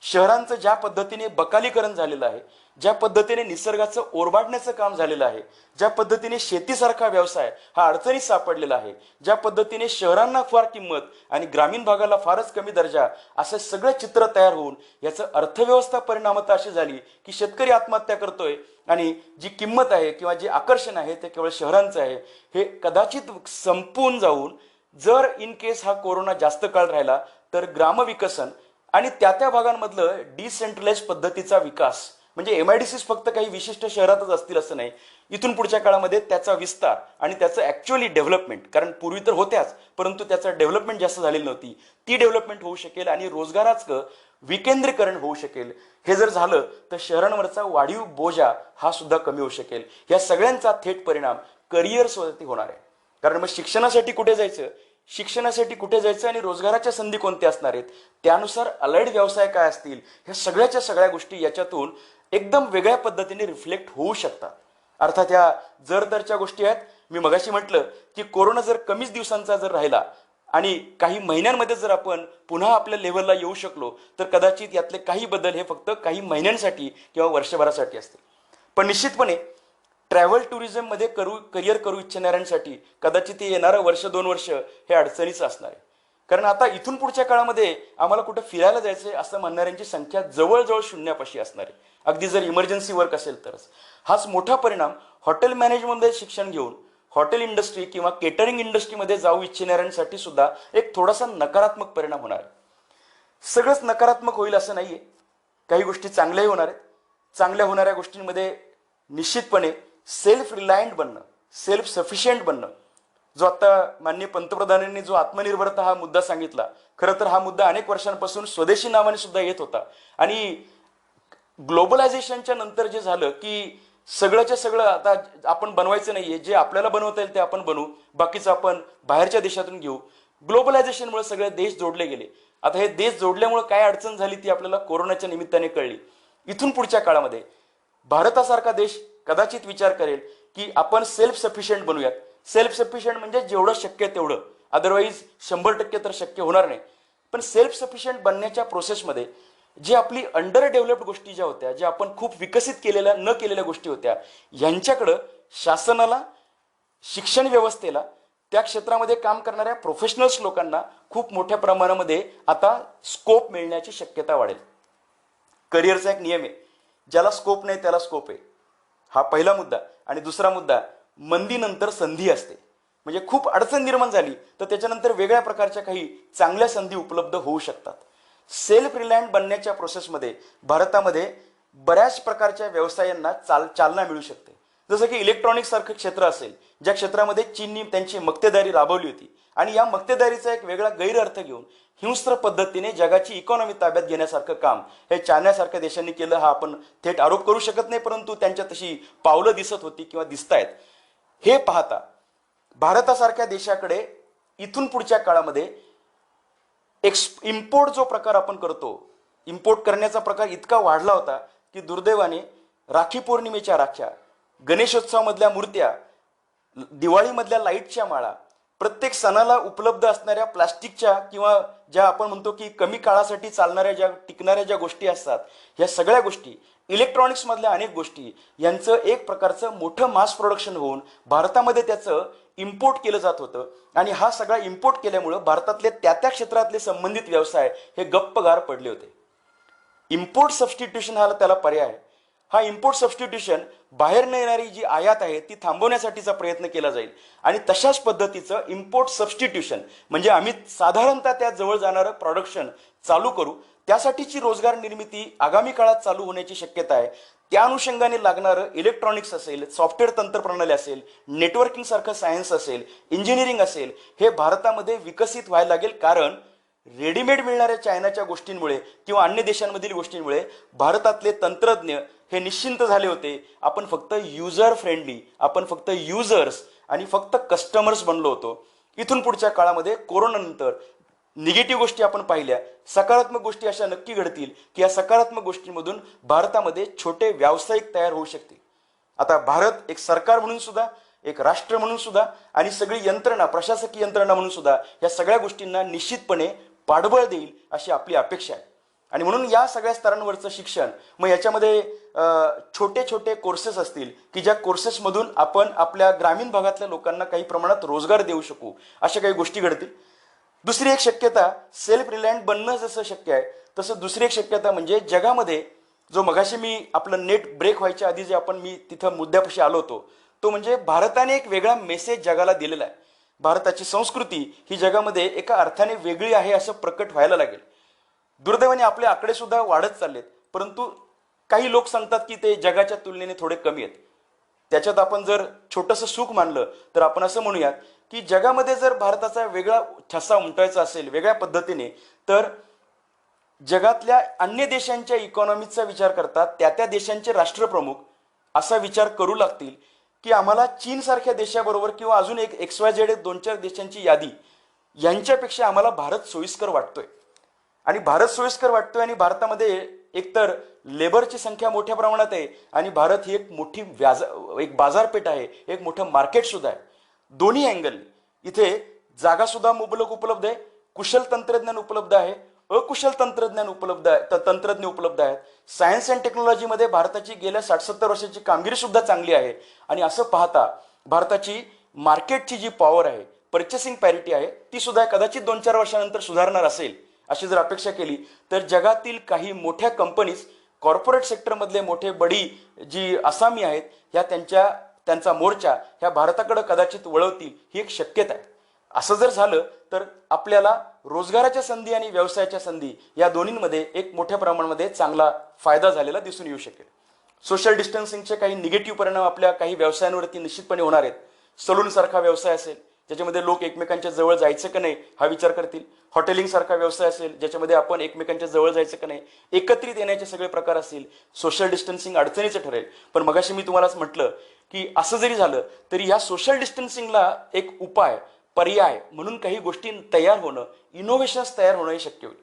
शहरांचं ज्या पद्धतीने बकालीकरण झालेलं आहे, ज्या पद्धतीने निसर्गाचं ओरबाडण्याचं काम झालेलं आहे, ज्या पद्धतीने शेतीसारखा व्यवसाय हा अडचणीत सापडलेला आहे, ज्या पद्धतीने शहरांना फार किंमत आणि ग्रामीण भागाला फारच कमी दर्जा, असं सगळं चित्र तयार होऊन याचं अर्थव्यवस्था परिणामता अशी झाली की शेतकरी आत्महत्या करतोय आणि जी किंमत आहे किंवा जे आकर्षण आहे ते केवळ शहरांचं आहे. हे कदाचित संपून जाऊन जर इन केस हा कोरोना जास्त काळ राहिला तर ग्रामविकसन आणि त्या भागांमधलं डिसेंट्रलाइज पद्धतीचा विकास, म्हणजे MIDCs फक्त काही विशिष्ट शहरातच असतील असं नाही, इथून पुढच्या काळामध्ये त्याचा विस्तार आणि त्याचं ॲक्च्युअली डेव्हलपमेंट, कारण पूर्वी तर होत्याच परंतु त्याचं डेव्हलपमेंट जास्त झालेली नव्हती, ती डेव्हलपमेंट होऊ शकेल आणि रोजगाराचं विकेंद्रीकरण होऊ शकेल. हे जर झालं तर शहरांवरचा वाढीव बोजा हा सुद्धा कमी होऊ शकेल. या सगळ्यांचा थेट परिणाम करिअर्सवरती होणार आहे. कारण मग शिक्षणासाठी कुठे जायचं आणि रोजगाराच्या संधी कोणत्या असणार आहेत, त्यानुसार अलाइड व्यवसाय काय असतील, ह्या सगळ्या गोष्टी याच्यातून एकदम वेगळ्या पद्धतीने रिफ्लेक्ट होऊ शकतात. अर्थात ह्या जर गोष्टी आहेत. मी मगाशी म्हटलं की कोरोना जर कमीच दिवसांचा जर राहिला आणि काही महिन्यांमध्ये जर आपण पुन्हा आपल्या लेव्हलला येऊ शकलो तर कदाचित यातले काही बदल हे फक्त काही महिन्यांसाठी किंवा वर्षभरासाठी असतील. पण निश्चितपणे ट्रॅव्हल टुरिझममध्ये करिअर करू इच्छिणाऱ्यांसाठी कदाचित येणारं 1-2 वर्ष हे अडचणीचं असणार आहे. कारण आता इथून पुढच्या काळामध्ये आम्हाला कुठं फिरायला जायचंय असं म्हणणाऱ्यांची संख्या जवळजवळ शून्यापाशी असणार आहे. अगदी जर इमर्जन्सी वर्क असेल तरच. हाच मोठा परिणाम हॉटेल मॅनेजमेंटमध्ये शिक्षण घेऊन हॉटेल इंडस्ट्री किंवा केटरिंग इंडस्ट्रीमध्ये जाऊ इच्छिणाऱ्यांसाठी सुद्धा एक थोडासा नकारात्मक परिणाम होणार आहे. सगळंच नकारात्मक होईल असं नाहीये, काही गोष्टी चांगल्याही होणार आहेत. चांगल्या होणाऱ्या गोष्टींमध्ये निश्चितपणे सेल्फ रिलायंट बनणं, सेल्फ सफिशियंट बनणं, जो आता माननीय पंतप्रधानांनी जो आत्मनिर्भरता हा मुद्दा सांगितला, खरं तर हा मुद्दा अनेक वर्षांपासून स्वदेशी नावाने सुद्धा येत होता. आणि ग्लोबलायझेशनच्या नंतर जे झालं की सगळंच्या सगळं आता आपण बनवायचं नाहीये, जे आपल्याला बनवता येईल ते आपण बनवू, बाकीचं आपण बाहेरच्या देशातून घेऊ. ग्लोबलायझेशनमुळे सगळे देश जोडले गेले. आता हे देश जोडल्यामुळे काय अडचण झाली ती आपल्याला कोरोनाच्या निमित्ताने कळली. इथून पुढच्या काळामध्ये भारतासारखा देश कदाचित विचार करेल की आपण सेल्फ सफिशियंट बनूयात. सेल्फ सफिशियंट म्हणजे जेवढं शक्य तेवढं, अदरवाईज 100% तर शक्य होणार नाही. पण सेल्फ सफिशियंट बनण्याच्या प्रोसेसमध्ये जे आपली अंडर डेव्हलप्ड गोष्टी ज्या होत्या, ज्या आपण खूप विकसित केलेल्या न केलेल्या गोष्टी होत्या, यांच्याकडं शासनाला, शिक्षण व्यवस्थेला, त्या क्षेत्रामध्ये काम करणाऱ्या प्रोफेशनल्स लोकांना खूप मोठ्या प्रमाणामध्ये आता स्कोप मिळण्याची शक्यता वाढेल. करिअरचा एक नियम आहे, ज्याला स्कोप नाही त्याला स्कोप आहे. हा पहिला मुद्दा. आणि दुसरा मुद्दा, मंदीनंतर संधी असते. म्हणजे खूप अडचण निर्माण झाली तर त्याच्यानंतर वेगळ्या प्रकारच्या काही चांगल्या संधी उपलब्ध होऊ शकतात. सेल्फ रिलायंट बनण्याच्या प्रोसेसमध्ये भारतामध्ये बऱ्याच प्रकारच्या व्यवसायांना चालना मिळू शकते. जसं की इलेक्ट्रॉनिक्स सारखं क्षेत्र असेल, ज्या क्षेत्रामध्ये चीननी त्यांची मक्तेदारी राबवली होती आणि या मक्तेदारीचा एक वेगळा गैरअर्थ घेऊन हिंस्र पद्धतीने जगाची इकॉनॉमी ताब्यात घेण्यासारखं काम हे चायनासारख्या देशांनी केलं. हा आपण थेट आरोप करू शकत नाही, परंतु त्यांच्या तशी पावलं दिसत होती किंवा दिसतायत. हे पाहता भारतासारख्या देशाकडे इथून पुढच्या काळामध्ये इम्पोर्ट जो प्रकार आपण करतो, इम्पोर्ट करण्याचा प्रकार इतका वाढला होता की दुर्दैवाने राखी पौर्णिमेच्या राख्या, गणेशोत्सवामधल्या मूर्त्या, दिवाळीमधल्या लाईटच्या माळा, प्रत्येक सणाला उपलब्ध असणाऱ्या प्लास्टिकच्या किंवा ज्या आपण म्हणतो की कमी काळासाठी चालणाऱ्या ज्या टिकणाऱ्या ज्या गोष्टी असतात, ह्या सगळ्या गोष्टी, इलेक्ट्रॉनिक्समधल्या अनेक गोष्टी यांचं एक प्रकारचं मोठं मास प्रोडक्शन होऊन भारतामध्ये त्याचं इम्पोर्ट केलं जात होतं. आणि हा सगळा इम्पोर्ट केल्यामुळं भारतातले त्या त्या क्षेत्रातले संबंधित व्यवसाय हे गप्पगार पडले होते. इम्पोर्ट सबस्टिट्यूशन हा त्याला पर्याय आहे. हा इम्पोर्ट सबस्टिट्यूशन बाहेर न येणारी जी आयात आहे ती थांबवण्यासाठीचा प्रयत्न केला जाईल. आणि तशाच पद्धतीचं इम्पोर्ट सबस्टिट्यूशन म्हणजे आम्ही साधारणतः त्या जवळ जाणारं प्रोडक्शन चालू करू, त्यासाठीची रोजगार निर्मिती आगामी काळात चालू होण्याची शक्यता आहे. त्या अनुषंगाने लागणारं इलेक्ट्रॉनिक्स असेल, सॉफ्टवेअर तंत्रप्रणाली असेल, नेटवर्किंग सारखं सायन्स असेल, इंजिनिअरिंग असेल, हे भारतामध्ये विकसित व्हायला लागेल. कारण रेडीमेड मिळणाऱ्या चायनाच्या गोष्टींमुळे किंवा अन्य देशांमधील गोष्टींमुळे भारतातले तंत्रज्ञ हे निश्चिंत झाले होते. आपण फक्त युजर फ्रेंडली, आपण फक्त युजर्स आणि फक्त कस्टमर्स बनलो होतो. इथून पुढच्या काळामध्ये कोरोनानंतर निगेटिव्ह गोष्टी आपण पाहिल्या, सकारात्मक गोष्टी अशा नक्की घडतील की या सकारात्मक गोष्टींमधून भारतामध्ये छोटे व्यावसायिक तयार होऊ शकतील. आता भारत एक सरकार म्हणून सुद्धा, एक राष्ट्र म्हणून सुद्धा आणि सगळी यंत्रणा, प्रशासकीय यंत्रणा म्हणून सुद्धा या सगळ्या गोष्टींना निश्चितपणे पाठबळ देईल अशी आपली अपेक्षा आहे. आणि म्हणून या सगळ्या स्तरांवरचं शिक्षण, मग याच्यामध्ये छोटे छोटे कोर्सेस असतील की ज्या कोर्सेसमधून आपण आपल्या ग्रामीण भागातल्या लोकांना काही प्रमाणात रोजगार देऊ शकू, अशा काही गोष्टी घडतील. दुसरी एक शक्यता, सेल्फ रिलायंट बनणं जसं शक्य आहे तसं दुसरी एक शक्यता म्हणजे जगामध्ये जो मगाशी मी आपलं नेट ब्रेक व्हायच्या आधी जे मी तिथं मुद्द्यापाशी आलो होतो, तो म्हणजे भारताने एक वेगळा मेसेज जगाला दिलेला आहे. भारताची संस्कृती ही जगामध्ये एका अर्थाने वेगळी आहे असं प्रकट व्हायला लागेल. दुर्दैवाने आपले आकडे सुद्धा वाढत चाललेत, परंतु काही लोक सांगतात की ते जगाच्या तुलनेने थोडे कमी आहेत. त्याच्यात आपण जर छोटंसं सुख मानलं तर आपण असं म्हणूयात की जगामध्ये जर भारताचा वेगळा ठसा उमटायचा असेल वेगळ्या पद्धतीने, तर जगातल्या अन्य देशांच्या इकॉनॉमीचा विचार करतात त्या त्या देशांचे राष्ट्रप्रमुख असा विचार करू लागतील की आम्हाला चीन सारख्या देशाबरोबर किंवा अजून एक XYZ 2-4 देशांची यादी यांच्यापेक्षा आम्हाला भारत सोयीस्कर वाटतोय. आणि भारत सोयीस्कर वाटतोय आणि भारतामध्ये एकतर लेबरची संख्या मोठ्या प्रमाणात आहे आणि भारत ही एक मोठी एक बाजारपेठ आहे, एक मोठं मार्केट सुद्धा आहे. दोन्ही अँगल इथे जागा सुद्धा मुबलक उपलब्ध आहे, कुशल तंत्रज्ञान उपलब्ध आहे, अकुशल तंत्रज्ञ उपलब्ध आहेत. सायन्स अँड टेक्नॉलॉजीमध्ये भारताची गेल्या 60-70 वर्षाची कामगिरी सुद्धा चांगली आहे. आणि असं पाहता भारताची मार्केटची जी पॉवर आहे, पर्चेसिंग पॅरिटी आहे, ती सुद्धा कदाचित 2-4 वर्षानंतर सुधारणार असेल अशी जर अपेक्षा केली तर जगातील काही मोठ्या कंपनीज, कॉर्पोरेट सेक्टरमधले मोठे बडी जी आसामी आहेत, ह्या त्यांचा मोर्चा ह्या भारताकडे कदाचित वळवतील ही एक शक्यता आहे. असं जर झालं तर आपल्याला रोजगाराच्या संधी आणि व्यवसायाच्या संधी या दोन्हींमध्ये एक मोठ्या प्रमाणामध्ये चांगला फायदा झालेला दिसून येऊ शकेल. सोशल डिस्टन्सिंगचे काही निगेटिव्ह परिणाम आपल्या काही व्यवसायांवरती निश्चितपणे होणार आहेत. सलून सारखा व्यवसाय असेल ज्याच्यामध्ये लोक एकमेकांच्या जवळ जायचं का नाही हा विचार करतील. हॉटेलिंग सारखा व्यवसाय असेल ज्याच्यामध्ये आपण एकमेकांच्या जवळ जायचं का नाही, एकत्रित येण्याचे सगळे प्रकार असतील. सोशल डिस्टन्सिंग अडचणीचं ठरेल. पण मगाशी मी तुम्हालाच म्हटलं की असं जरी झालं तरी या सोशल डिस्टन्सिंगला एक उपाय, पर्याय म्हणून काही गोष्टी तयार होणं, इनोव्हेशन्स तयार होणं हे शक्य होईल.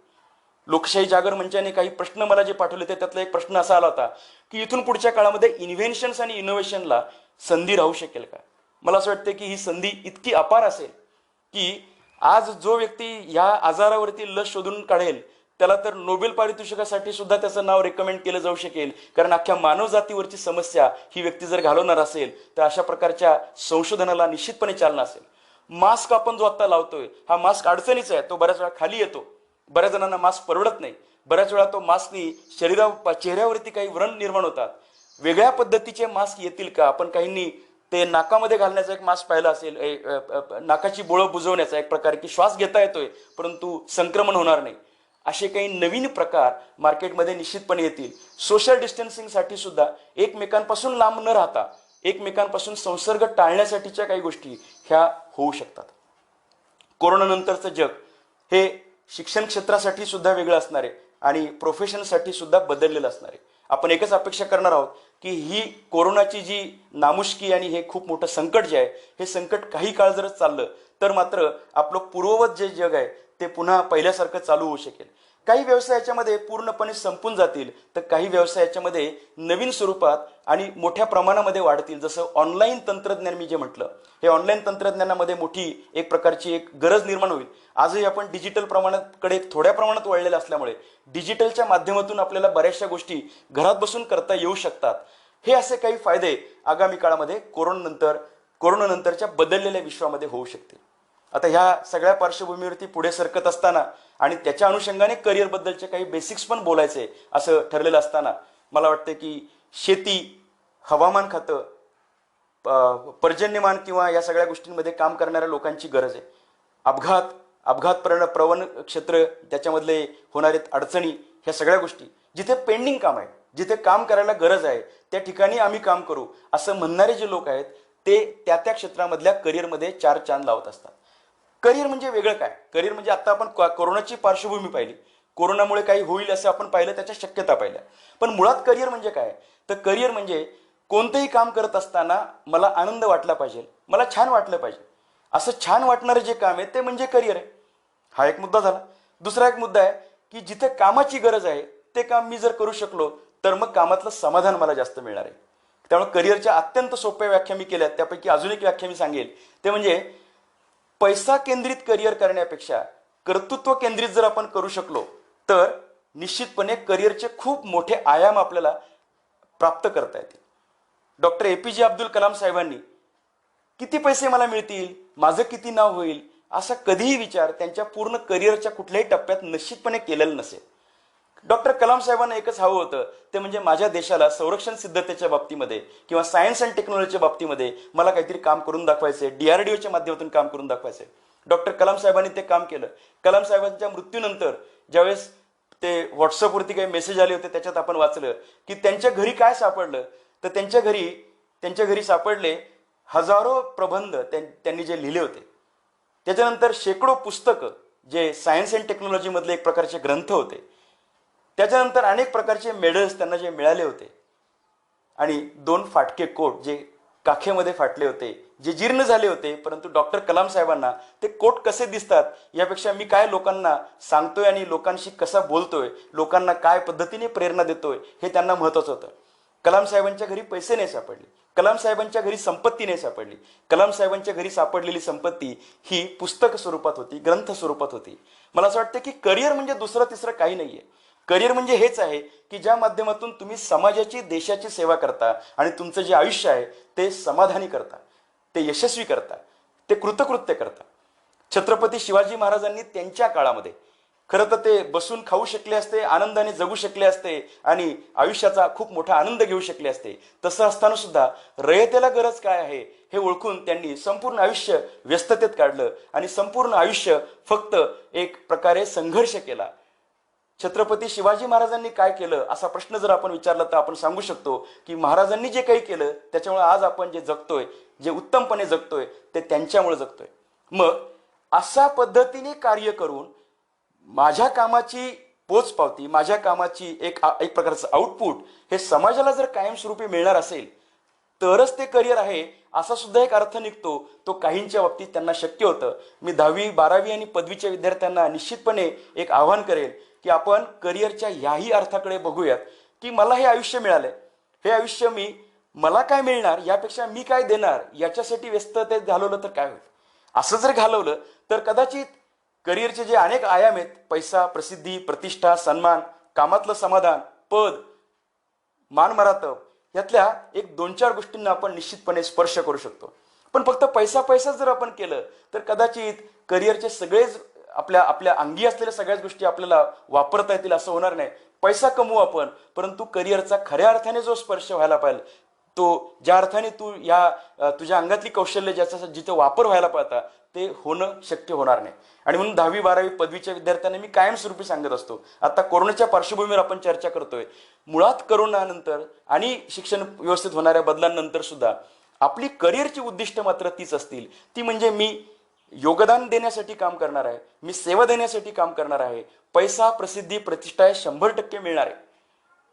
लोकशाही जागर मंचाने काही प्रश्न मला जे पाठवले होते त्यातला एक प्रश्न असा आला होता की इथून पुढच्या काळामध्ये इन्व्हेन्शन्स आणि इनोव्हेशनला संधी राहू शकेल का. मला असं वाटतं की ही संधी इतकी अपार असेल की आज जो व्यक्ती ह्या आजारावरती लस शोधून काढेल त्याला तर नोबेल पारितोषिकासाठी सुद्धा त्याचं नाव रेकमेंड केलं जाऊ शकेल. कारण अख्ख्या मानवजातीवरची समस्या ही व्यक्ती जर घालवणार असेल तर अशा प्रकारच्या संशोधनाला निश्चितपणे चालना असेल. मास्क आपण जो आता लावतोय हा मास्क अडचणीचा आहे, तो बऱ्याच वेळा खाली येतो, बऱ्याच जणांना मास्क परवडत नाही, बऱ्याच वेळा तो मास्कनी चेहऱ्यावरती काही व्रण निर्माण होतात. वेगळ्या पद्धतीचे मास्क येतील का. आपण काहींनी ते नाकामध्ये घालण्याचा एक मास्क पाहिला असेल, नाकाची बोळं बुजवण्याचा एक प्रकार की श्वास घेता येतोय परंतु संक्रमण होणार नाही. असे काही नवीन प्रकार मार्केटमध्ये निश्चितपणे येतील. सोशल डिस्टन्सिंगसाठी सुद्धा एकमेकांपासून लांब न राहता एकमेकांपासून संसर्ग टाळण्यासाठीच्या काही गोष्टी ह्या होऊ शकतात. कोरोनानंतरचं जग हे शिक्षण क्षेत्रासाठी सुद्धा वेगळं असणार आहे आणि प्रोफेशनसाठी सुद्धा बदललेलं असणार आहे. आपण एकच अपेक्षा करणार आहोत की ही कोरोनाची जी नामुष्की आणि हे खूप मोठं संकट जे आहे हे संकट काही काळ जर चाललं तर मात्र आपलं पूर्ववत जे जग आहे ते पुन्हा पहिल्यासारखं चालू होऊ शकेल. काही व्यवसाय याच्यामध्ये पूर्णपणे संपून जातील, तर काही व्यवसाय याच्यामध्ये नवीन स्वरूपात आणि मोठ्या प्रमाणामध्ये वाढतील. जसं ऑनलाईन तंत्रज्ञान मी जे म्हटलं, हे ऑनलाईन तंत्रज्ञानामध्ये मोठी एक प्रकारची एक गरज निर्माण होईल. आजही आपण डिजिटल प्रमाणाकडे थोड्या प्रमाणात वळलेलं असल्यामुळे डिजिटलच्या माध्यमातून आपल्याला बऱ्याचशा गोष्टी घरात बसून करता येऊ शकतात. हे असे काही फायदे आगामी काळामध्ये कोरोनानंतरच्या बदललेल्या विश्वामध्ये होऊ शकतील. आता ह्या सगळ्या पार्श्वभूमीवरती पुढे सरकत असताना आणि त्याच्या अनुषंगाने करिअर बद्दलचे काही बेसिक्स पण बोलायचे असं ठरलेलं असताना मला वाटतं की शेती, हवामान खातं, पर्जन्यमान किंवा या सगळ्या गोष्टींमध्ये काम करणाऱ्या लोकांची गरज आहे. अपघात प्रवण क्षेत्र, त्याच्यामधले होणारे अडचणी, ह्या सगळ्या गोष्टी, जिथे पेंडिंग काम आहे, जिथे काम करायला गरज आहे त्या ठिकाणी आम्ही काम करू असं म्हणणारे जे लोक आहेत ते त्या क्षेत्रामधल्या करिअरमध्ये चार चांद लावत असतात. करिअर म्हणजे वेगळं काय? करिअर म्हणजे आता आपण कोरोनाची पार्श्वभूमी पाहिली, कोरोनामुळे काही होईल असं आपण पाहिलं, त्याच्या शक्यता पाहिल्या. पण मुळात करिअर म्हणजे काय? तर करिअर म्हणजे कोणतंही काम करत असताना मला आनंद वाटला पाहिजे, मला छान वाटलं पाहिजे, असं छान वाटणारं जे काम आहे ते म्हणजे करिअर आहे. हा एक मुद्दा झाला. दुसरा एक मुद्दा आहे की जिथे कामाची गरज आहे ते काम मी जर करू शकलो तर मग कामातलं समाधान मला जास्त मिळणार आहे. त्यामुळे करिअरच्या अत्यंत सोप्या व्याख्या मी केल्यात. त्यापैकी अजून एक व्याख्या मी सांगेल, ते म्हणजे पैसा केंद्रित करिअर करण्यापेक्षा कर्तृत्व केंद्रित जर आपण करू शकलो तर निश्चितपणे करिअरचे खूप मोठे आयाम आपल्याला प्राप्त करता येतील. डॉक्टर APJ अब्दुल कलाम साहेबांनी किती पैसे मला मिळतील, माझं किती नाव होईल, असा कधीही विचार त्यांच्या पूर्ण करिअरच्या कुठल्याही टप्प्यात निश्चितपणे केलेला नसेल. डॉक्टर कलाम साहेबांना एकच हवं होतं, ते म्हणजे माझ्या देशाला संरक्षण सिद्धतेच्या बाबतीमध्ये किंवा सायन्स अँड टेक्नॉलॉजीच्या बाबतीमध्ये मला काहीतरी काम करून दाखवायचे, DRDOच्या माध्यमातून काम करून दाखवायचे. डॉक्टर कलाम साहेबांनी ते काम केलं. कलाम साहेबांच्या मृत्यूनंतर ज्यावेळेस ते व्हॉट्सअपवरती काही मेसेज आले होते, त्याच्यात आपण वाचलं की त्यांच्या घरी काय सापडलं, तर त्यांच्या घरी सापडले हजारो प्रबंध त्यांनी जे लिहिले होते. त्याच्यानंतर शेकडो पुस्तकं जे सायन्स अँड टेक्नॉलॉजी मधले एक प्रकारचे ग्रंथ होते. त्याच्यानंतर अनेक प्रकारचे मेडल्स त्यांना जे मिळाले होते आणि 2 फाटके कोट जे काखेमध्ये फाटले होते, जे जीर्ण झाले होते, परंतु डॉक्टर कलाम साहेबांना ते कोट कसे दिसतात यापेक्षा मी काय लोकांना सांगतोय आणि लोकांशी कसा बोलतोय, लोकांना काय पद्धतीने प्रेरणा देतोय, हे त्यांना महत्वाचं होतं. कलाम साहेबांच्या घरी पैसे नाही सापडले, कलाम साहेबांच्या घरी संपत्ती नाही सापडली. कलाम साहेबांच्या घरी सापडलेली संपत्ती ही पुस्तक स्वरूपात होती, ग्रंथ स्वरूपात होती. मला असं वाटतं की करिअर म्हणजे दुसरं तिसरं काही नाहीये. करिअर म्हणजे हेच आहे की ज्या माध्यमातून तुम्ही समाजाची, देशाची सेवा करता आणि तुमचं जे आयुष्य आहे ते समाधानी करता, ते यशस्वी करता, ते कृतकृत्य करता. छत्रपती शिवाजी महाराजांनी त्यांच्या काळामध्ये खरं तर ते बसून खाऊ शकले असते, आनंदाने जगू शकले असते आणि आयुष्याचा खूप मोठा आनंद घेऊ शकले असते. तसं असताना सुद्धा रयतेला गरज काय आहे हे ओळखून त्यांनी संपूर्ण आयुष्य व्यस्ततेत काढलं आणि संपूर्ण आयुष्य फक्त एक प्रकारे संघर्ष केला. छत्रपती शिवाजी महाराजांनी काय केलं असा प्रश्न जर आपण विचारला तर आपण सांगू शकतो की महाराजांनी जे काही केलं त्याच्यामुळे आज आपण जे जगतोय, जे उत्तमपणे जगतोय, ते त्यांच्यामुळे जगतोय. मग अशा पद्धतीने कार्य करून माझ्या कामाची पोचपावती, माझ्या कामाची एक प्रकारचं आउटपुट हे समाजाला जर कायमस्वरूपी मिळणार असेल तरच ते करिअर आहे असा सुद्धा एक अर्थ निघतो. तो काहींच्या बाबतीत त्यांना शक्य होतं. मी 10वी 12वी आणि पदवीच्या विद्यार्थ्यांना निश्चितपणे एक आव्हान करेल की आपण करिअरच्या याही अर्थाकडे बघूयात की मला हे आयुष्य मिळालंय, हे आयुष्य मला काय मिळणार यापेक्षा मी काय देणार याच्यासाठी व्यस्ततेत घालवलं तर काय होईल. असं जर घालवलं तर कदाचित करिअरचे जे अनेक आयाम आहेत, पैसा, प्रसिद्धी, प्रतिष्ठा, सन्मान, कामातलं समाधान, पद, मानमरातब, यातल्या एक 2-4 गोष्टींना आपण निश्चितपणे स्पर्श करू शकतो. पण फक्त पैसा जर आपण केलं तर कदाचित करिअरचे सगळेच आपल्या अंगी असलेल्या सगळ्याच गोष्टी आपल्याला वापरता येतील असं होणार नाही. पैसा कमवू आपण, परंतु करिअरचा खऱ्या अर्थाने जो स्पर्श व्हायला पाहिजे, तो ज्या अर्थाने तू तुझ्या अंगातली कौशल्य ज्याचा जिथे वापर व्हायला पाहता ते होणं शक्य होणार नाही. आणि म्हणून 10वी 12वी पदवीच्या विद्यार्थ्यांना मी कायमस्वरूपी सांगत असतो, आता कोरोनाच्या पार्श्वभूमीवर आपण चर्चा करतोय, मुळात करोनानंतर आणि शिक्षण व्यवस्थेत होणाऱ्या बदलांनंतर सुद्धा आपली करिअरची उद्दिष्ट मात्र तीच असतील. ती म्हणजे मी योगदान देण्यासाठी काम करणार आहे, मी सेवा देण्यासाठी काम करणार आहे, पैसा, प्रसिद्धी, प्रतिष्ठा हे 100% मिळणार आहे.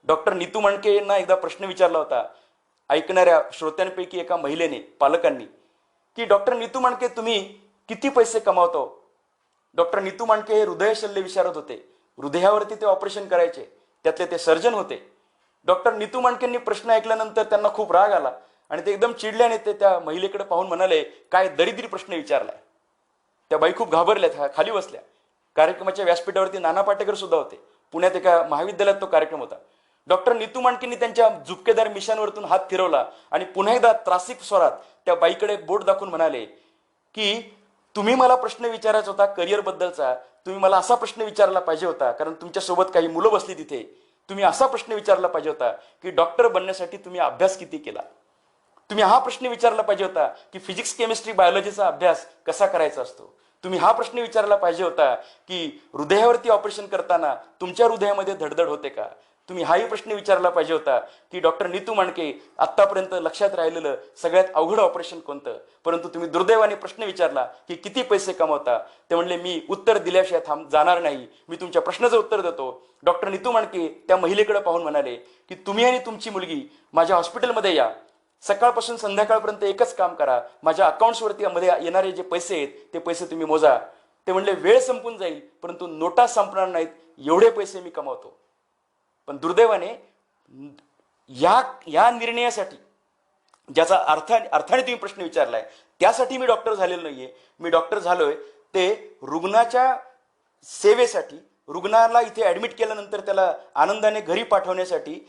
डॉक्टर नीतू मांडके यांना एकदा प्रश्न विचारला होता ऐकणाऱ्या श्रोत्यांपैकी एका महिलेने, पालकांनी, की डॉक्टर नीतू मांडके तुम्ही किती पैसे कमावतो. डॉक्टर नीतू मांडके हे हृदयशल्य विशारद होते. हृदयावरती ते ऑपरेशन करायचे, त्यातले ते सर्जन होते. डॉक्टर नीतू मांडकेंनी प्रश्न ऐकल्यानंतर त्यांना खूप राग आला आणि ते एकदम चिडल्याने ते त्या महिलेकडे पाहून म्हणाले, काय दरिद्री प्रश्न विचारलाय. त्या बाई खूप घाबरल्या, खाली बसल्या. कार्यक्रमाच्या व्यासपीठावरती नाना पाटेकर सुद्धा होते. पुण्यात एका महाविद्यालयात तो कार्यक्रम होता. डॉक्टर नीतू मांडकेंनी त्यांच्या झुपकेदार मिशांवरतून हात फिरवला आणि पुन्हा एकदा त्रासिक स्वरात त्या बाईकडे बोट दाखवून म्हणाले की तुम्ही मला प्रश्न विचारायचा होता करिअर बद्दलचा, तुम्ही मला असा प्रश्न विचारला पाहिजे होता, कारण तुमच्यासोबत काही मुलं बसली तिथे. तुम्ही असा प्रश्न विचारला पाहिजे होता की डॉक्टर बनण्यासाठी तुम्ही अभ्यास किती केला. तुम्ही हा प्रश्न विचारला पाहिजे होता की फिजिक्स केमिस्ट्री बायोलॉजीचा अभ्यास कसा करायचा असतो. तुम्ही हा प्रश्न विचारला पाहिजे होता की हृदयावरती ऑपरेशन करताना तुमच्या हृदयामध्ये धडधड होते का. तुम्ही हाही प्रश्न विचारला पाहिजे होता की डॉक्टर नीतू मांडके आतापर्यंत लक्षात राहिलेलं सगळ्यात अवघड ऑपरेशन कोणतं. परंतु तुम्ही दुर्दैवाने प्रश्न विचारला की किती पैसे कमवता. ते म्हणले मी उत्तर दिल्याशिवाय जाणार नाही, मी तुमच्या प्रश्नाचं उत्तर देतो. डॉक्टर नीतू मांडके त्या महिलेकडे पाहून म्हणाले की तुम्ही आणि तुमची मुलगी माझ्या हॉस्पिटलमध्ये या, सकाळपासून संध्याकाळपर्यंत एकच काम करा, माझ्या अकाउंट्सवरती मध्ये येणारे जे पैसे आहेत ते पैसे तुम्ही मोजा. ते म्हणले वेळ संपून जाईल परंतु नोटा संपणार नाहीत, एवढे पैसे मी कमावतो. पण दुर्दैवाने या निर्णयासाठी ज्याचा अर्थाने तुम्ही प्रश्न विचारलाय त्यासाठी मी डॉक्टर झालेलो नाहीये. मी डॉक्टर झालोय ते रुग्णाच्या सेवेसाठी, रुग्णाला इथे ऍडमिट केल्यानंतर त्याला आनंदाने घरी पाठवण्यासाठी.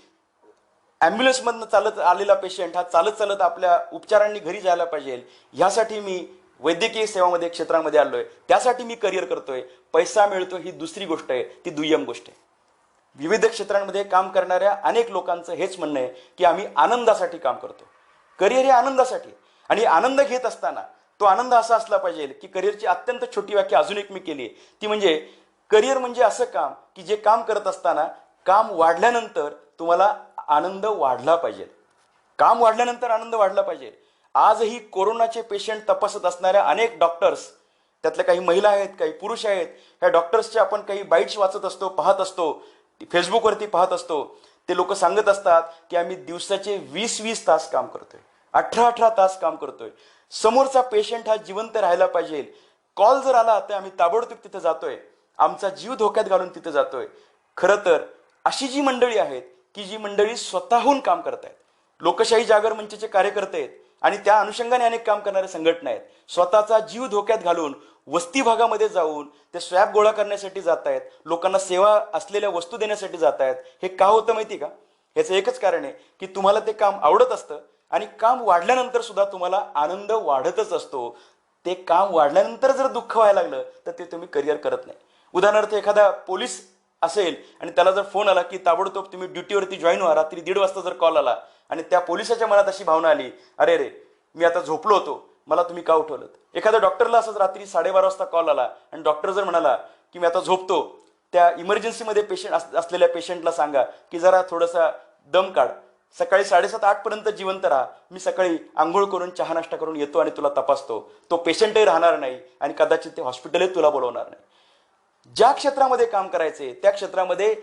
ॲम्ब्युलन्समधनं चालत आलेला पेशंट हा चालत चालत आपल्या उपचारांनी घरी जायला पाहिजे, ह्यासाठी मी वैद्यकीय सेवामध्ये क्षेत्रामध्ये आलोय. त्यासाठी मी करिअर करतोय. पैसा मिळतो ही दुसरी गोष्ट आहे, ती दुय्यम गोष्ट आहे. विविध क्षेत्रांमध्ये काम करणाऱ्या अनेक लोकांचं हेच म्हणणं आहे की आम्ही आनंदासाठी काम करतो. करिअर हे आनंदासाठी, आणि आनंद घेत असताना तो आनंद असा असला पाहिजे की करिअरची अत्यंत छोटी व्याख्या अजून एक मी केली आहे, ती म्हणजे करिअर म्हणजे असं काम की जे काम करत असताना काम वाढल्यानंतर तुम्हाला आनंद वाढला पाहिजे. काम वाढल्यानंतर आनंद वाढला पाहिजे. आजही कोरोनाचे पेशंट तपासत असणाऱ्या अनेक डॉक्टर्स, त्यातल्या काही महिला आहेत, काही पुरुष आहेत, ह्या डॉक्टर्सचे आपण काही बाईट्स वाचत असतो, पाहत असतो, फेसबुकवरती पाहत असतो. ते लोक सांगत असतात की आम्ही दिवसाचे 20-20 तास काम करतोय, 18-18 तास काम करतोय. समोरचा पेशंट हा जिवंत राहायला पाहिजे. कॉल जर आला तर आम्ही ताबडतोब तिथे जातोय, आमचा जीव धोक्यात घालून तिथे जातोय. खरं तर अशी जी मंडळी आहेत की जी मंडळी स्वतःहून काम करत आहेत, लोकशाही जागर मंचचे कार्यकर्ते आहेत आणि त्या अनुषंगाने अनेक काम करणाऱ्या संघटना आहेत, स्वतःचा जीव धोक्यात घालून वस्ती भागामध्ये जाऊन ते स्वॅब गोळा करण्यासाठी जात आहेत, लोकांना सेवा असलेल्या वस्तू देण्यासाठी जात आहेत. हे का होतं माहिती का? याचं एकच कारण आहे की तुम्हाला ते काम आवडत असतं आणि काम वाढल्यानंतर सुद्धा तुम्हाला आनंद वाढतच असतो. ते काम वाढल्यानंतर जर दुःख व्हायला लागलं तर ते तुम्ही करिअर करत नाही. उदाहरणार्थ एखादा पोलीस असेल आणि त्याला जर फोन आला की ताबडतोब तुम्ही ड्युटीवरती जॉईन व्हा, रात्री 1:30 वाजता जर कॉल आला आणि त्या पोलिसाच्या मनात अशी भावना आली, अरे रे मी आता झोपलो होतो, मला तुम्ही का उठवलं. एखाद्या डॉक्टरला असंच रात्री 12:30 वाजता कॉल आला आणि डॉक्टर जर म्हणाला की मी आता झोपतो, त्या इमर्जन्सीमध्ये पेशंट असलेल्या पेशंटला सांगा की जरा थोडासा दम काढ, सकाळी 7:30-8 पर्यंत जिवंत राहा, मी सकाळी आंघोळ करून चहा नाश्ता करून येतो आणि तुला तपासतो. तो पेशंटही राहणार नाही आणि कदाचित ते हॉस्पिटलही तुला बोलवणार नाही. ज्या क्षेत्रामध्ये काम करायचे त्या क्षेत्रामध्ये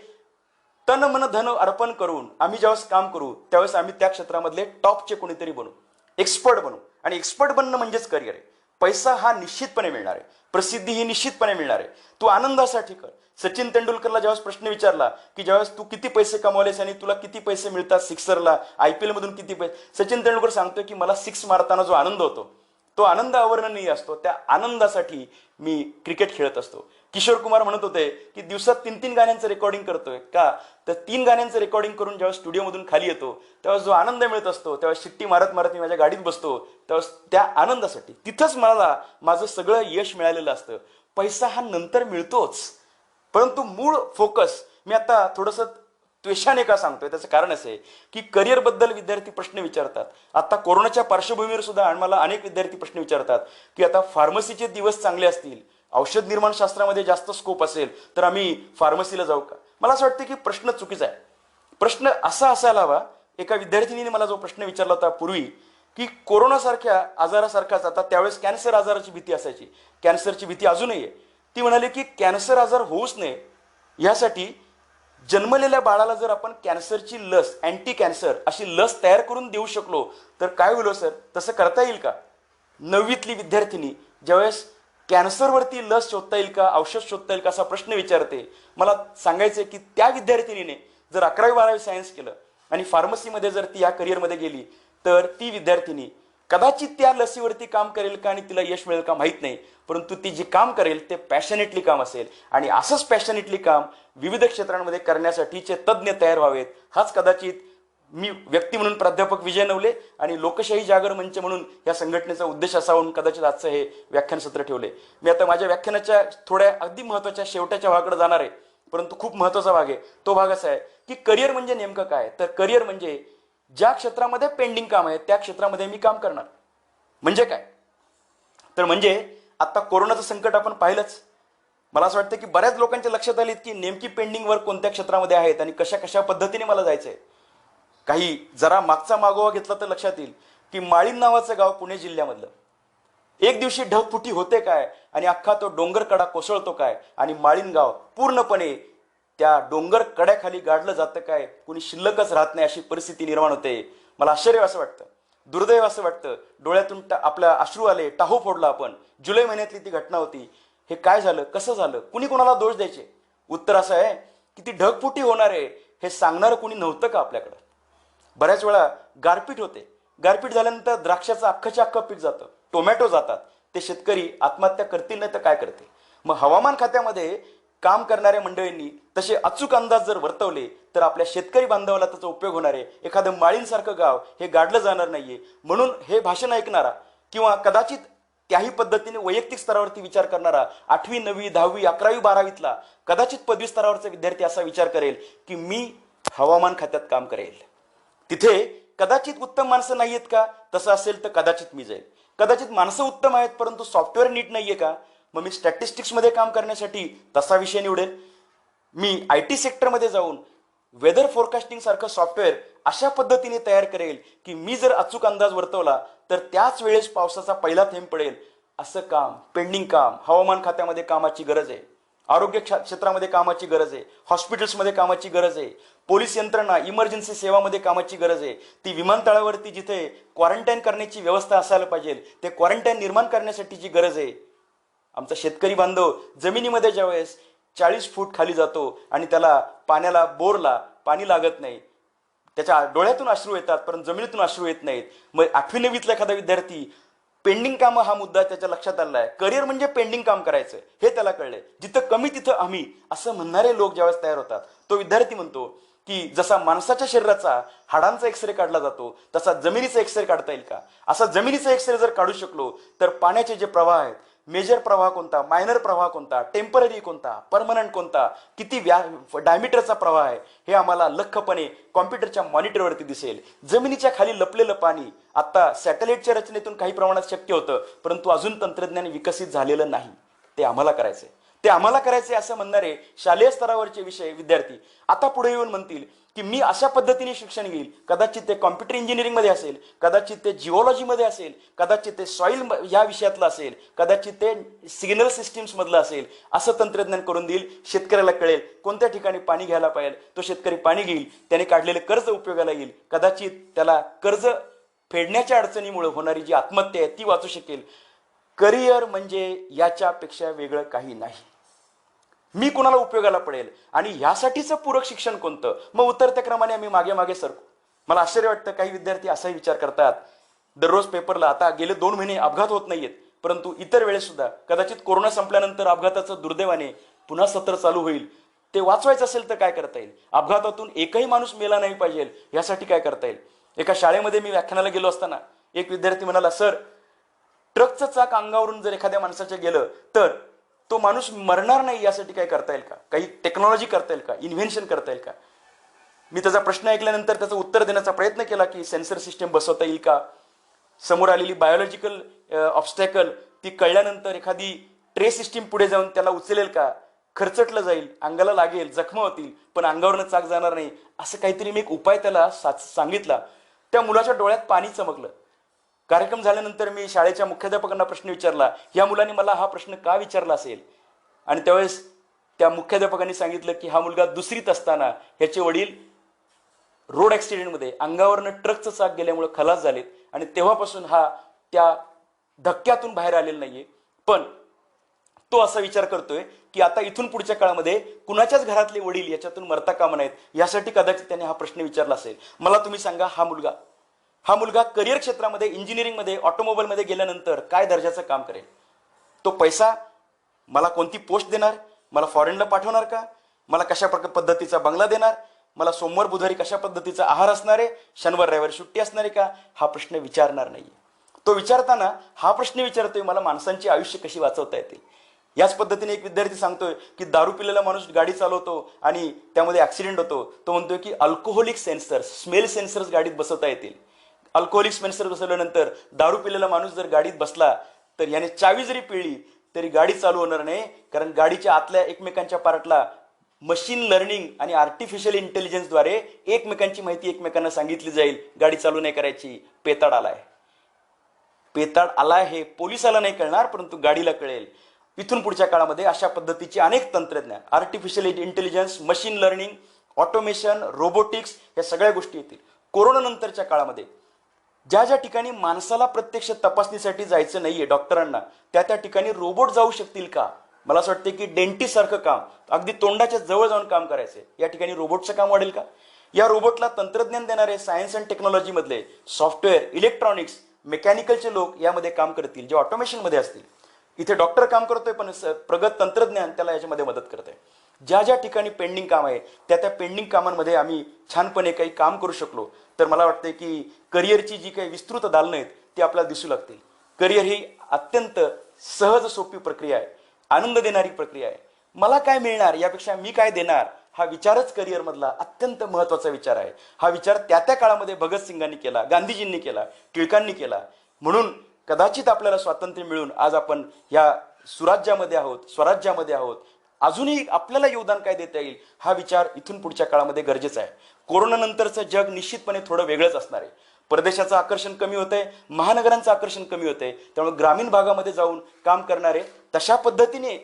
तन मन धन अर्पण करून आम्ही ज्यावेळेस काम करू त्यावेळेस आम्ही त्या क्षेत्रामधले टॉपचे कोणीतरी बनू, एक्सपर्ट बनू. आणि एक्सपर्ट बनणं म्हणजेच करिअर आहे. पैसा हा निश्चितपणे मिळणार आहे, प्रसिद्धी ही निश्चितपणे मिळणार आहे. तू आनंदासाठी कर. सचिन तेंडुलकरला ज्यावेळेस प्रश्न विचारला की ज्यावेळेस तू किती पैसे कमावलेस आणि तुला किती पैसे मिळतात सिक्सरला, IPL मधून किती पैसे, सचिन तेंडुलकर सांगतोय की मला 6 मारताना जो आनंद होतो तो आनंद अवर्णनीय असतो. त्या आनंदासाठी मी क्रिकेट खेळत असतो. किशोर कुमार म्हणत होते की दिवसात 3-3 गाण्यांचं रेकॉर्डिंग करतोय का, तर 3 गाण्यांचं रेकॉर्डिंग करून ज्यावेळेस स्टुडिओमधून खाली येतो त्यावेळेस जो आनंद मिळत असतो, त्यावेळेस शिट्टी मारत मारत मी माझ्या गाडीत बसतो, त्यावेळेस त्या आनंदासाठी तिथंच मला माझं सगळं यश मिळालेलं असतं. पैसा हा नंतर मिळतोच, परंतु मूळ फोकस मी आता थोडंसं त्वेषाने का सांगतोय त्याचं कारण असं आहे की करिअर बद्दल विद्यार्थी प्रश्न विचारतात. आता कोरोनाच्या पार्श्वभूमीवर सुद्धा मला अनेक विद्यार्थी प्रश्न विचारतात की आता फार्मसीचे दिवस चांगले असतील, औषध निर्माण शास्त्रामध्ये जास्त स्कोप असेल तर आम्ही फार्मसीला जाऊ का. मला असं वाटतं की प्रश्न चुकीचा आहे. प्रश्न असा असायला हवा, एका विद्यार्थिनीने मला जो प्रश्न विचारला होता पूर्वी की कोरोनासारख्या आजारासारखाच, आता त्यावेळेस कॅन्सर आजाराची भीती असायची, कॅन्सरची भीती अजूनही आहे. ती म्हणाली की कॅन्सर आजार होऊच नये यासाठी जन्मलेल्या बाळाला जर आपण कॅन्सरची लस, अँटी कॅन्सर अशी लस तयार करून देऊ शकलो तर काय होईल सर, तसं करता येईल का. 9वीतली विद्यार्थिनी ज्यावेळेस कॅन्सरवरती लस शोधता येईल का, औषध शोधता येईल का असा प्रश्न विचारते. मला सांगायचंय की त्या विद्यार्थिनीने जर 11वी-12वी सायन्स केलं आणि फार्मसीमध्ये जर ती या करिअरमध्ये गेली तर ती विद्यार्थिनी कदाचित त्या लसीवरती काम करेल का आणि तिला यश मिळेल का माहीत नाही, परंतु ती जे काम करेल ते पॅशनेटली काम असेल आणि असंच पॅशनेटली काम विविध क्षेत्रांमध्ये करण्यासाठीचे तज्ज्ञ तयार व्हावेत. हाच कदाचित मी व्यक्ती म्हणून प्राध्यापक विजय नवले आणि लोकशाही जागर मंच म्हणून या संघटनेचा उद्देश असावून कदाचित आजचं हे व्याख्यान सत्र ठेवले. मी आता माझ्या व्याख्यानाच्या थोड्या अगदी महत्त्वाच्या शेवटाच्या भागाकडे जाणार आहे, परंतु खूप महत्त्वाचा भाग आहे. तो भाग असा आहे की करिअर म्हणजे नेमकं काय. तर करिअर म्हणजे ज्या क्षेत्रामध्ये पेंडिंग काम आहे त्या क्षेत्रामध्ये मी काम करणार. म्हणजे काय, तर म्हणजे आता कोरोनाचं संकट आपण पाहिलंच. मला असं वाटतं की बऱ्याच लोकांच्या लक्षात आलीत की नेमकी पेंडिंग वर्क कोणत्या क्षेत्रामध्ये आहेत आणि कशा कशा पद्धतीने मला जायचंय. काही जरा मागचा मागोवा घेतला तर लक्षात येईल की माळीण नावाचं गाव पुणे जिल्ह्यामधलं, एक दिवशी ढगफुटी होते काय आणि अख्खा तो डोंगर कडा कोसळतो काय आणि माळीण गाव पूर्णपणे त्या डोंगर कड्याखाली गाडलं जातं काय, कुणी शिल्लकच राहत नाही अशी परिस्थिती निर्माण होते. मला आश्चर्य असं वाटतं, दुर्दैव असं वाटतं, डोळ्यातून आपल्या अश्रू आले, टाहो फोडला आपण. जुलै महिन्यातली ती घटना होती. हे काय झालं, कसं झालं, कुणी कोणाला दोष द्यायचे. उत्तर असं आहे की ती ढगफुटी होणार आहे हे सांगणारं कुणी नव्हतं का आपल्याकडं. बऱ्याच वेळा गारपीट होते, गारपीट झाल्यानंतर द्राक्षाचं अख्खच्या अख्खं पीक जातं, टोमॅटो जातात, ते शेतकरी आत्महत्या करतील नाही तर काय करते. मग हवामान खात्यामध्ये काम करणाऱ्या मंडळींनी तसे अचूक अंदाज जर वर्तवले तर आपल्या शेतकरी बांधवाला त्याचा उपयोग होणार आहे. एखादं माळींसारखं गाव हे गाडलं जाणार नाहीये. म्हणून हे भाषण ऐकणारा किंवा कदाचित त्याही पद्धतीने वैयक्तिक स्तरावरती विचार करणारा 8वी 9वी 10वी 11वी 12वीतला कदाचित पदवी स्तरावरचा विद्यार्थी असा विचार करेल की मी हवामान खात्यात काम करेल, तिथे कदाचित उत्तम माणसं नाहीयेत का, तसं असेल तर कदाचित मी जाईल. कदाचित माणसं उत्तम आहेत परंतु सॉफ्टवेअर नीट नाहीये का, मग मी स्टॅटिस्टिक्समध्ये काम करण्यासाठी तसा विषय निवडेल. मी IT सेक्टरमध्ये जाऊन वेदर फोरकास्टिंग सारखं सॉफ्टवेअर अशा पद्धतीने तयार करेल की मी जर अचूक अंदाज वर्तवला तर त्याच वेळेस पावसाचा पहिला थेंब पडेल. असं काम, पेंडिंग काम हवामान खात्यामध्ये कामाची गरज आहे, आरोग्य क्षेत्रामध्ये कामाची गरज आहे, हॉस्पिटल्समध्ये कामाची गरज आहे, पोलीस यंत्रणा इमर्जन्सी सेवामध्ये कामाची गरज आहे. ती विमानतळावरती जिथे क्वारंटाईन करण्याची व्यवस्था असायला पाहिजे ते क्वारंटाईन निर्माण करण्यासाठीची गरज आहे. आमचा शेतकरी बांधव जमिनीमध्ये ज्यावेळेस 40 फूट खाली जातो आणि त्याला पाण्याला बोरला पाणी लागत नाही, त्याच्या डोळ्यातून अश्रू येतात पण जमिनीतून अश्रू येत नाहीत. मग 8वी 9वीतला एखादा विद्यार्थी पेंडिंग काम हा मुद्दा त्याच्या लक्षात आलेला आहे. करिअर म्हणजे पेंडिंग काम करायचं हे त्याला कळलंय. जिथं कमी तिथं आम्ही असं म्हणणारे लोक ज्यावेळेस तयार होतात तो विद्यार्थी म्हणतो की जसा माणसाच्या शरीराचा हाडांचा एक्सरे काढला जातो तसा जमिनीचा एक्सरे काढता येईल का. असा जमिनीचा एक्सरे जर काढू शकलो तर पाण्याचे जे प्रवाह आहेत, मेजर प्रवाह कोणता, मायनर प्रवाह कोणता, टेम्पररी कोणता, परमनंट कोणता, किती डायमीटरचा प्रवाह आहे हे आम्हाला लख्खपणे कॉम्प्युटरच्या मॉनिटरवरती दिसेल. जमिनीच्या खाली लपलेलं पाणी आता सॅटेलाइटच्या रचनेतून काही प्रमाणात शक्य होतं परंतु अजून तंत्रज्ञान विकसित झालेलं नाही. ते आम्हाला करायचंय, ते आम्हाला करायचे असं म्हणणारे शालेय स्तरावरचे विषय विद्यार्थी आता पुढे येऊन म्हणतील की मी अशा पद्धतीने शिक्षण घेईल. कदाचित ते कॉम्प्युटर इंजिनिअरिंग मध्ये असेल, कदाचित ते जिओलॉजी मध्ये असेल, कदाचित ते सॉइल या विषयातलं असेल, कदाचित ते सिग्नल सिस्टीम्स मधलं असेल. असं तंत्रज्ञान करून देईल. शेतकऱ्याला कळेल कोणत्या ठिकाणी पाणी घ्यायला पाहिजे, तो शेतकरी पाणी घेईल, त्याने काढलेले कर्ज उपयोगाला येईल. कदाचित त्याला कर्ज फेडण्याच्या अडचणीमुळे होणारी जी आत्महत्या आहे ती वाचू शकेल. करिअर म्हणजे याच्यापेक्षा वेगळं काही नाही. मी कुणाला उपयोगाला पडेल आणि ह्यासाठीचं पूरक शिक्षण कोणतं. मग उतरत्या क्रमाने आम्ही मागे मागे सरकू. मला आश्चर्य वाटतं काही विद्यार्थी असाही विचार करतात दररोज पेपरला. आता गेले 2 महिने अपघात होत नाहीयेत परंतु इतर वेळेस सुद्धा कदाचित कोरोना संपल्यानंतर अपघाताचं दुर्दैवाने पुन्हा सत्र चालू होईल. ते वाचवायचं असेल तर काय करता येईल. अपघातातून एकही माणूस मेला नाही पाहिजे यासाठी काय करता येईल. एका शाळेमध्ये मी व्याख्यानाला गेलो असताना एक विद्यार्थी म्हणाला, सर ट्रकचं चाक अंगावरून जर एखाद्या माणसाच्या गेलं तर तो माणूस मरणार नाही यासाठी काय करता येईल का, काही टेक्नॉलॉजी करता येईल का, इन्व्हेन्शन करता येईल का. मी त्याचा प्रश्न ऐकल्यानंतर त्याचं उत्तर देण्याचा प्रयत्न केला की सेन्सर सिस्टम बसवता येईल का. समोर आलेली बायोलॉजिकल ऑब्स्टॅकल ती कळल्यानंतर एखादी ट्रे सिस्टीम पुढे जाऊन त्याला उचलेल का, खर्चटलं जाईल, अंगाला लागेल, जखमा होतील पण अंगावरनं चाक जाणार नाही. असं काहीतरी मी एक उपाय त्याला सांगितला. त्या मुलाच्या डोळ्यात पाणी चमकलं. कार्यक्रम झाल्यानंतर मी शाळेच्या मुख्याध्यापकांना प्रश्न विचारला, या मुलाने मला हा प्रश्न का विचारला असेल. आणि त्यावेळेस त्या मुख्याध्यापकांनी सांगितलं की हा मुलगा 2रीत असताना ह्याचे वडील रोड ऍक्सिडेंटमध्ये अंगावरनं ट्रकचं चाक गेल्यामुळे खलास झालेत आणि तेव्हापासून हा त्या धक्क्यातून बाहेर आलेला नाहीये. पण तो असा विचार करतोय की आता इथून पुढच्या काळामध्ये कुणाच्याच घरातले वडील याच्यातून मरता कामा नयेत यासाठी कदाचित त्याने हा प्रश्न विचारला असेल. मला तुम्ही सांगा, हा मुलगा करिअर क्षेत्रामध्ये, इंजिनिअरिंगमध्ये, ऑटोमोबाईलमध्ये गेल्यानंतर काय दर्जाचं काम करेल? तो पैसा मला कोणती पोस्ट देणार? मला फॉरेनला पाठवणार का? मला कशा पद्धतीचा बंगला देणार? मला सोमवार बुधवारी कशा पद्धतीचा आहार असणार आहे? शनिवार रविवार सुट्टी असणार आहे का? हा प्रश्न विचारणार नाहीये. तो विचारताना हा प्रश्न विचारतोय, मला माणसांची आयुष्य कशी वाचवता येतील. याच पद्धतीने एक विद्यार्थी सांगतोय की दारू पिलेला माणूस गाडी चालवतो आणि त्यामध्ये ऍक्सिडेंट होतो. तो म्हणतोय की अल्कोहोलिक सेन्सर्स, स्मेल सेन्सर्स गाडीत बसवता येतील. अल्कोहोलिक सेन्सर बसवल्यानंतर दारू पिलेला माणूस जर गाडीत बसला तर याने चावी जरी पिळली तरी गाडी चालू होणार नाही, कारण गाडीच्या आतल्या एकमेकांच्या पार्टला मशीन लर्निंग आणि आर्टिफिशियल इंटेलिजन्सद्वारे एकमेकांची माहिती एकमेकांना सांगितली जाईल. गाडी चालू नाही करायची, पेताड आलाय हे पोलिसाला नाही कळणार, परंतु गाडीला कळेल. इथून पुढच्या काळामध्ये अशा पद्धतीची अनेक तंत्रज्ञान, artificial intelligence, machine learning, automation, robotics या सगळ्या गोष्टी येतील. कोरोना नंतरच्या काळामध्ये ज्या ज्या ठिकाणी माणसाला प्रत्यक्ष तपासणीसाठी जायचं नाहीये डॉक्टरांना, त्या ठिकाणी रोबोट जाऊ शकतील का? मला असं वाटतं की डेंटिस्ट सारखं काम, अगदी तोंडाच्या जवळ जाऊन काम करायचंय, या ठिकाणी रोबोटचं काम वाढेल का? या रोबोटला तंत्रज्ञान देणारे सायन्स अँड टेक्नॉलॉजी मधले सॉफ्टवेअर, इलेक्ट्रॉनिक्स, मेकॅनिकलचे लोक यामध्ये काम करतील, जे ऑटोमेशन मध्ये असतील. इथे डॉक्टर काम करतोय पण प्रगत तंत्रज्ञान त्याला याच्यामध्ये मदत करतंय. ज्या ज्या ठिकाणी पेंडिंग काम आहे त्या पेंडिंग कामांमध्ये आम्ही छानपणे काही काम करू शकलो तर मला वाटतंय की करिअरची जी काही विस्तृत दालनं आहेत ती आपल्याला दिसू लागतील. करिअर ही अत्यंत सहज सोपी प्रक्रिया आहे, आनंद देणारी प्रक्रिया आहे. मला काय मिळणार यापेक्षा मी काय देणार हा विचारच करिअर मधला अत्यंत महत्वाचा विचार आहे. हा विचार त्या काळामध्ये भगतसिंगांनी केला, गांधीजींनी केला, टिळकांनी केला. म्हणून कदाचित आपल्याला स्वातंत्र्य मिळून आज आपण या सुराज्यामध्ये आहोत, स्वराज्यामध्ये आहोत. अजूनही आपल्याला योगदान काय देता येईल हा विचार इथून पुढच्या काळामध्ये गरजेचा आहे. कोरोना नंतरचं जग निश्चितपणे थोडं वेगळंच असणार आहे. परदेशाचं आकर्षण कमी होतंय, महानगरांचं आकर्षण कमी होतंय. त्यामुळे ग्रामीण भागामध्ये जाऊन काम करणारे, तशा पद्धतीने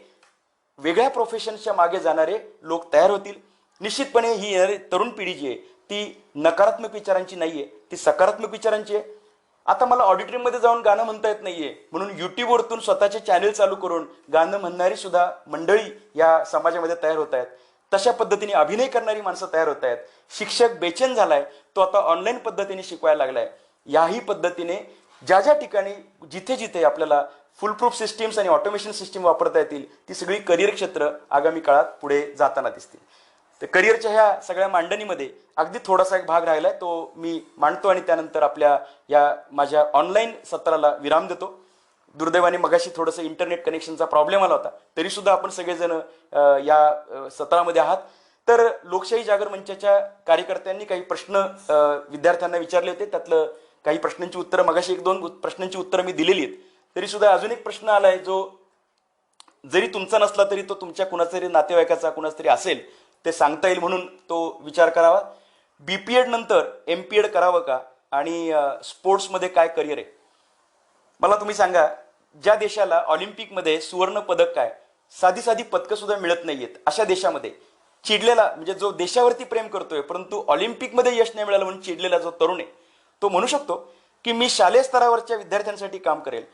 वेगळ्या प्रोफेशनच्या मागे जाणारे लोक तयार होतील. निश्चितपणे ही येणारी तरुण पिढी जी आहे ती नकारात्मक विचारांची नाहीये, ती सकारात्मक विचारांची आहे. आता मला ऑडिटोरियममध्ये जाऊन गाणं म्हणता येत नाहीये म्हणून युट्यूबवरतून स्वतःचे चॅनल चालू करून गाणं म्हणणारी सुद्धा मंडळी या समाजामध्ये तयार होत आहेत. तशा पद्धतीने अभिनय करणारी माणसं तयार होत आहेत. शिक्षक बेचैन झालाय, तो आता ऑनलाईन पद्धतीने शिकवायला लागलाय. याही पद्धतीने ज्या ज्या ठिकाणी जिथे जिथे आपल्याला फुल प्रूफ सिस्टीम्स आणि ऑटोमेशन सिस्टीम वापरता येतील ती सगळी करिअर क्षेत्र आगामी काळात पुढे जाताना दिसतील. तर करिअरच्या ह्या सगळ्या मांडणीमध्ये अगदी थोडासा एक भाग राहिलाय, तो मी मांडतो आणि त्यानंतर आपल्या या माझ्या ऑनलाईन सत्राला विराम देतो. दुर्दैवाने मगाशी थोडंसं इंटरनेट कनेक्शनचा प्रॉब्लेम आला होता, तरी सुद्धा आपण सगळेजण या सत्रामध्ये आहात. तर लोकशाही जागर मंचाच्या कार्यकर्त्यांनी काही प्रश्न विद्यार्थ्यांना विचारले होते. त्यातलं काही प्रश्नांची उत्तरं, मगाशी एक दोन प्रश्नांची उत्तरं मी दिलेली आहेत. तरी सुद्धा अजून एक प्रश्न आलाय जो जरी तुमचा नसला तरी तो तुमच्या कुणाचा तरी नातेवाईकाचा कुणाचा तरी असेल, ते सांगता येईल म्हणून तो विचार करावा. बीपीएड नंतर एमपीएड करावं का आणि स्पोर्ट्समध्ये काय करिअर आहे? मला तुम्ही सांगा, ज्या देशाला ऑलिम्पिकमध्ये सुवर्ण पदक काय, साधी साधी पदकं सुद्धा मिळत नाहीयेत, अशा देशामध्ये चिडलेला, म्हणजे जो देशावरती प्रेम करतोय परंतु ऑलिम्पिकमध्ये यश नाही मिळालं म्हणून चिडलेला जो तरुण आहे तो म्हणू शकतो की मी शालेय स्तरावरच्या विद्यार्थ्यांसाठी काम करेल,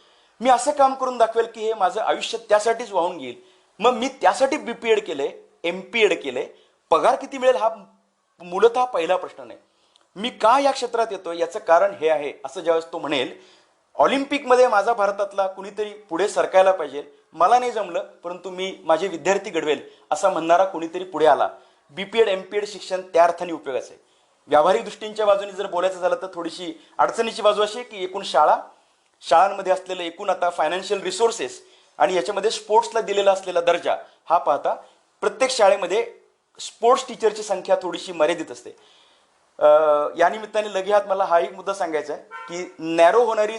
मी असं काम करून दाखवेल की हे माझं आयुष्य त्यासाठीच वाहून घेईल. मग मी त्यासाठी बीपीएड केले, एमपीएड केले, पगार किती मिळेल हा मूलतः पहिला प्रश्न नाही. मी का या क्षेत्रात येतोय याचं कारण हे आहे असं ज्यावेळेस तो म्हणेल, ऑलिम्पिकमध्ये माझा भारतातला कुणीतरी पुढे सरकायला पाहिजे, मला नाही जमलं परंतु मी माझे विद्यार्थी घडवेल असा म्हणणारा कुणीतरी पुढे आला, बीपीएड एमपीएड शिक्षण त्या अर्थाने उपयोगाचं आहे. व्यावहारिक दृष्टींच्या बाजूने जर बोलायचं झालं तर थोडीशी अडचणीची बाजू अशी की एकूण शाळांमध्ये असलेलं एकूण आता फायनान्शियल रिसोर्सेस आणि याच्यामध्ये स्पोर्ट्सला दिलेला असलेला दर्जा हा पाहता प्रत्येक शाळेमध्ये स्पोर्ट्स टीचरची संख्या थोडीशी मर्यादित असते. या निमित्ताने लगे हात मला हा एक मुद्दा सांगायचा आहे की नॅरो होणारी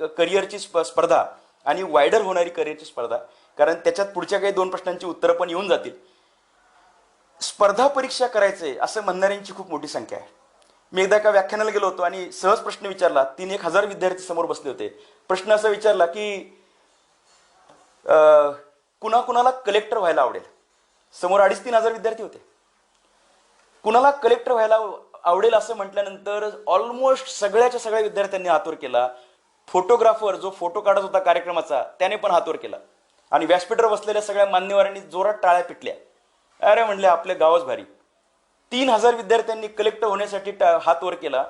करिअरची स्पर्धा आणि वायडर होणारी करिअरची स्पर्धा, कारण त्याच्यात पुढच्या काही दोन प्रश्नांची उत्तरं पण येऊन जातील. स्पर्धा परीक्षा करायचंय असं म्हणणाऱ्यांची खूप मोठी संख्या आहे. मी एकदा एका व्याख्यानाला गेलो होतो आणि सहज प्रश्न विचारला, 3,000 विद्यार्थी समोर बसले होते. प्रश्न असा विचारला की कुणाला कलेक्टर व्हायला आवडेल? समोर 2,500-3,000 विद्यार्थी होते. कुणाला कलेक्टर व्हायला आवडेल असं म्हटल्यानंतर ऑलमोस्ट सगळ्याच्या सगळ्या विद्यार्थ्यांनी हात वर केला. फोटोग्राफर जो फोटो काढत होता कार्यक्रमाचा त्याने पण हात वर केला. आणि व्यासपीठावर बसलेल्या सगळ्या मान्यवरांनी जोरात टाळ्या पिटल्या. अरे म्हणले आपले गावच भारी. 3,000 विद्यार्थ्यांनी कलेक्टर होण्यासाठी हात वर केला.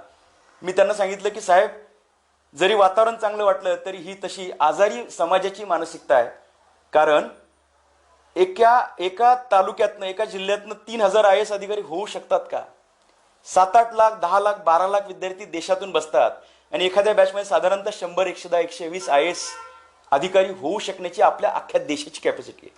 मी त्यांना सांगितलं की साहेब, जरी वातावरण चांगलं वाटलं तरी ही तशी आजारी समाजाची मानसिकता आहे. कारण एका तालुक्यातनं, एका जिल्ह्यातनं 3,000 IAS अधिकारी होऊ शकतात का? 7-8 लाख, 10 लाख, 12 लाख विद्यार्थी देशातून बसतात आणि एखाद्या बॅचमध्ये साधारणतः 100, 110, 120 IAS अधिकारी होऊ शकण्याची आपल्या अख्ख्या देशाची कॅपॅसिटी आहे.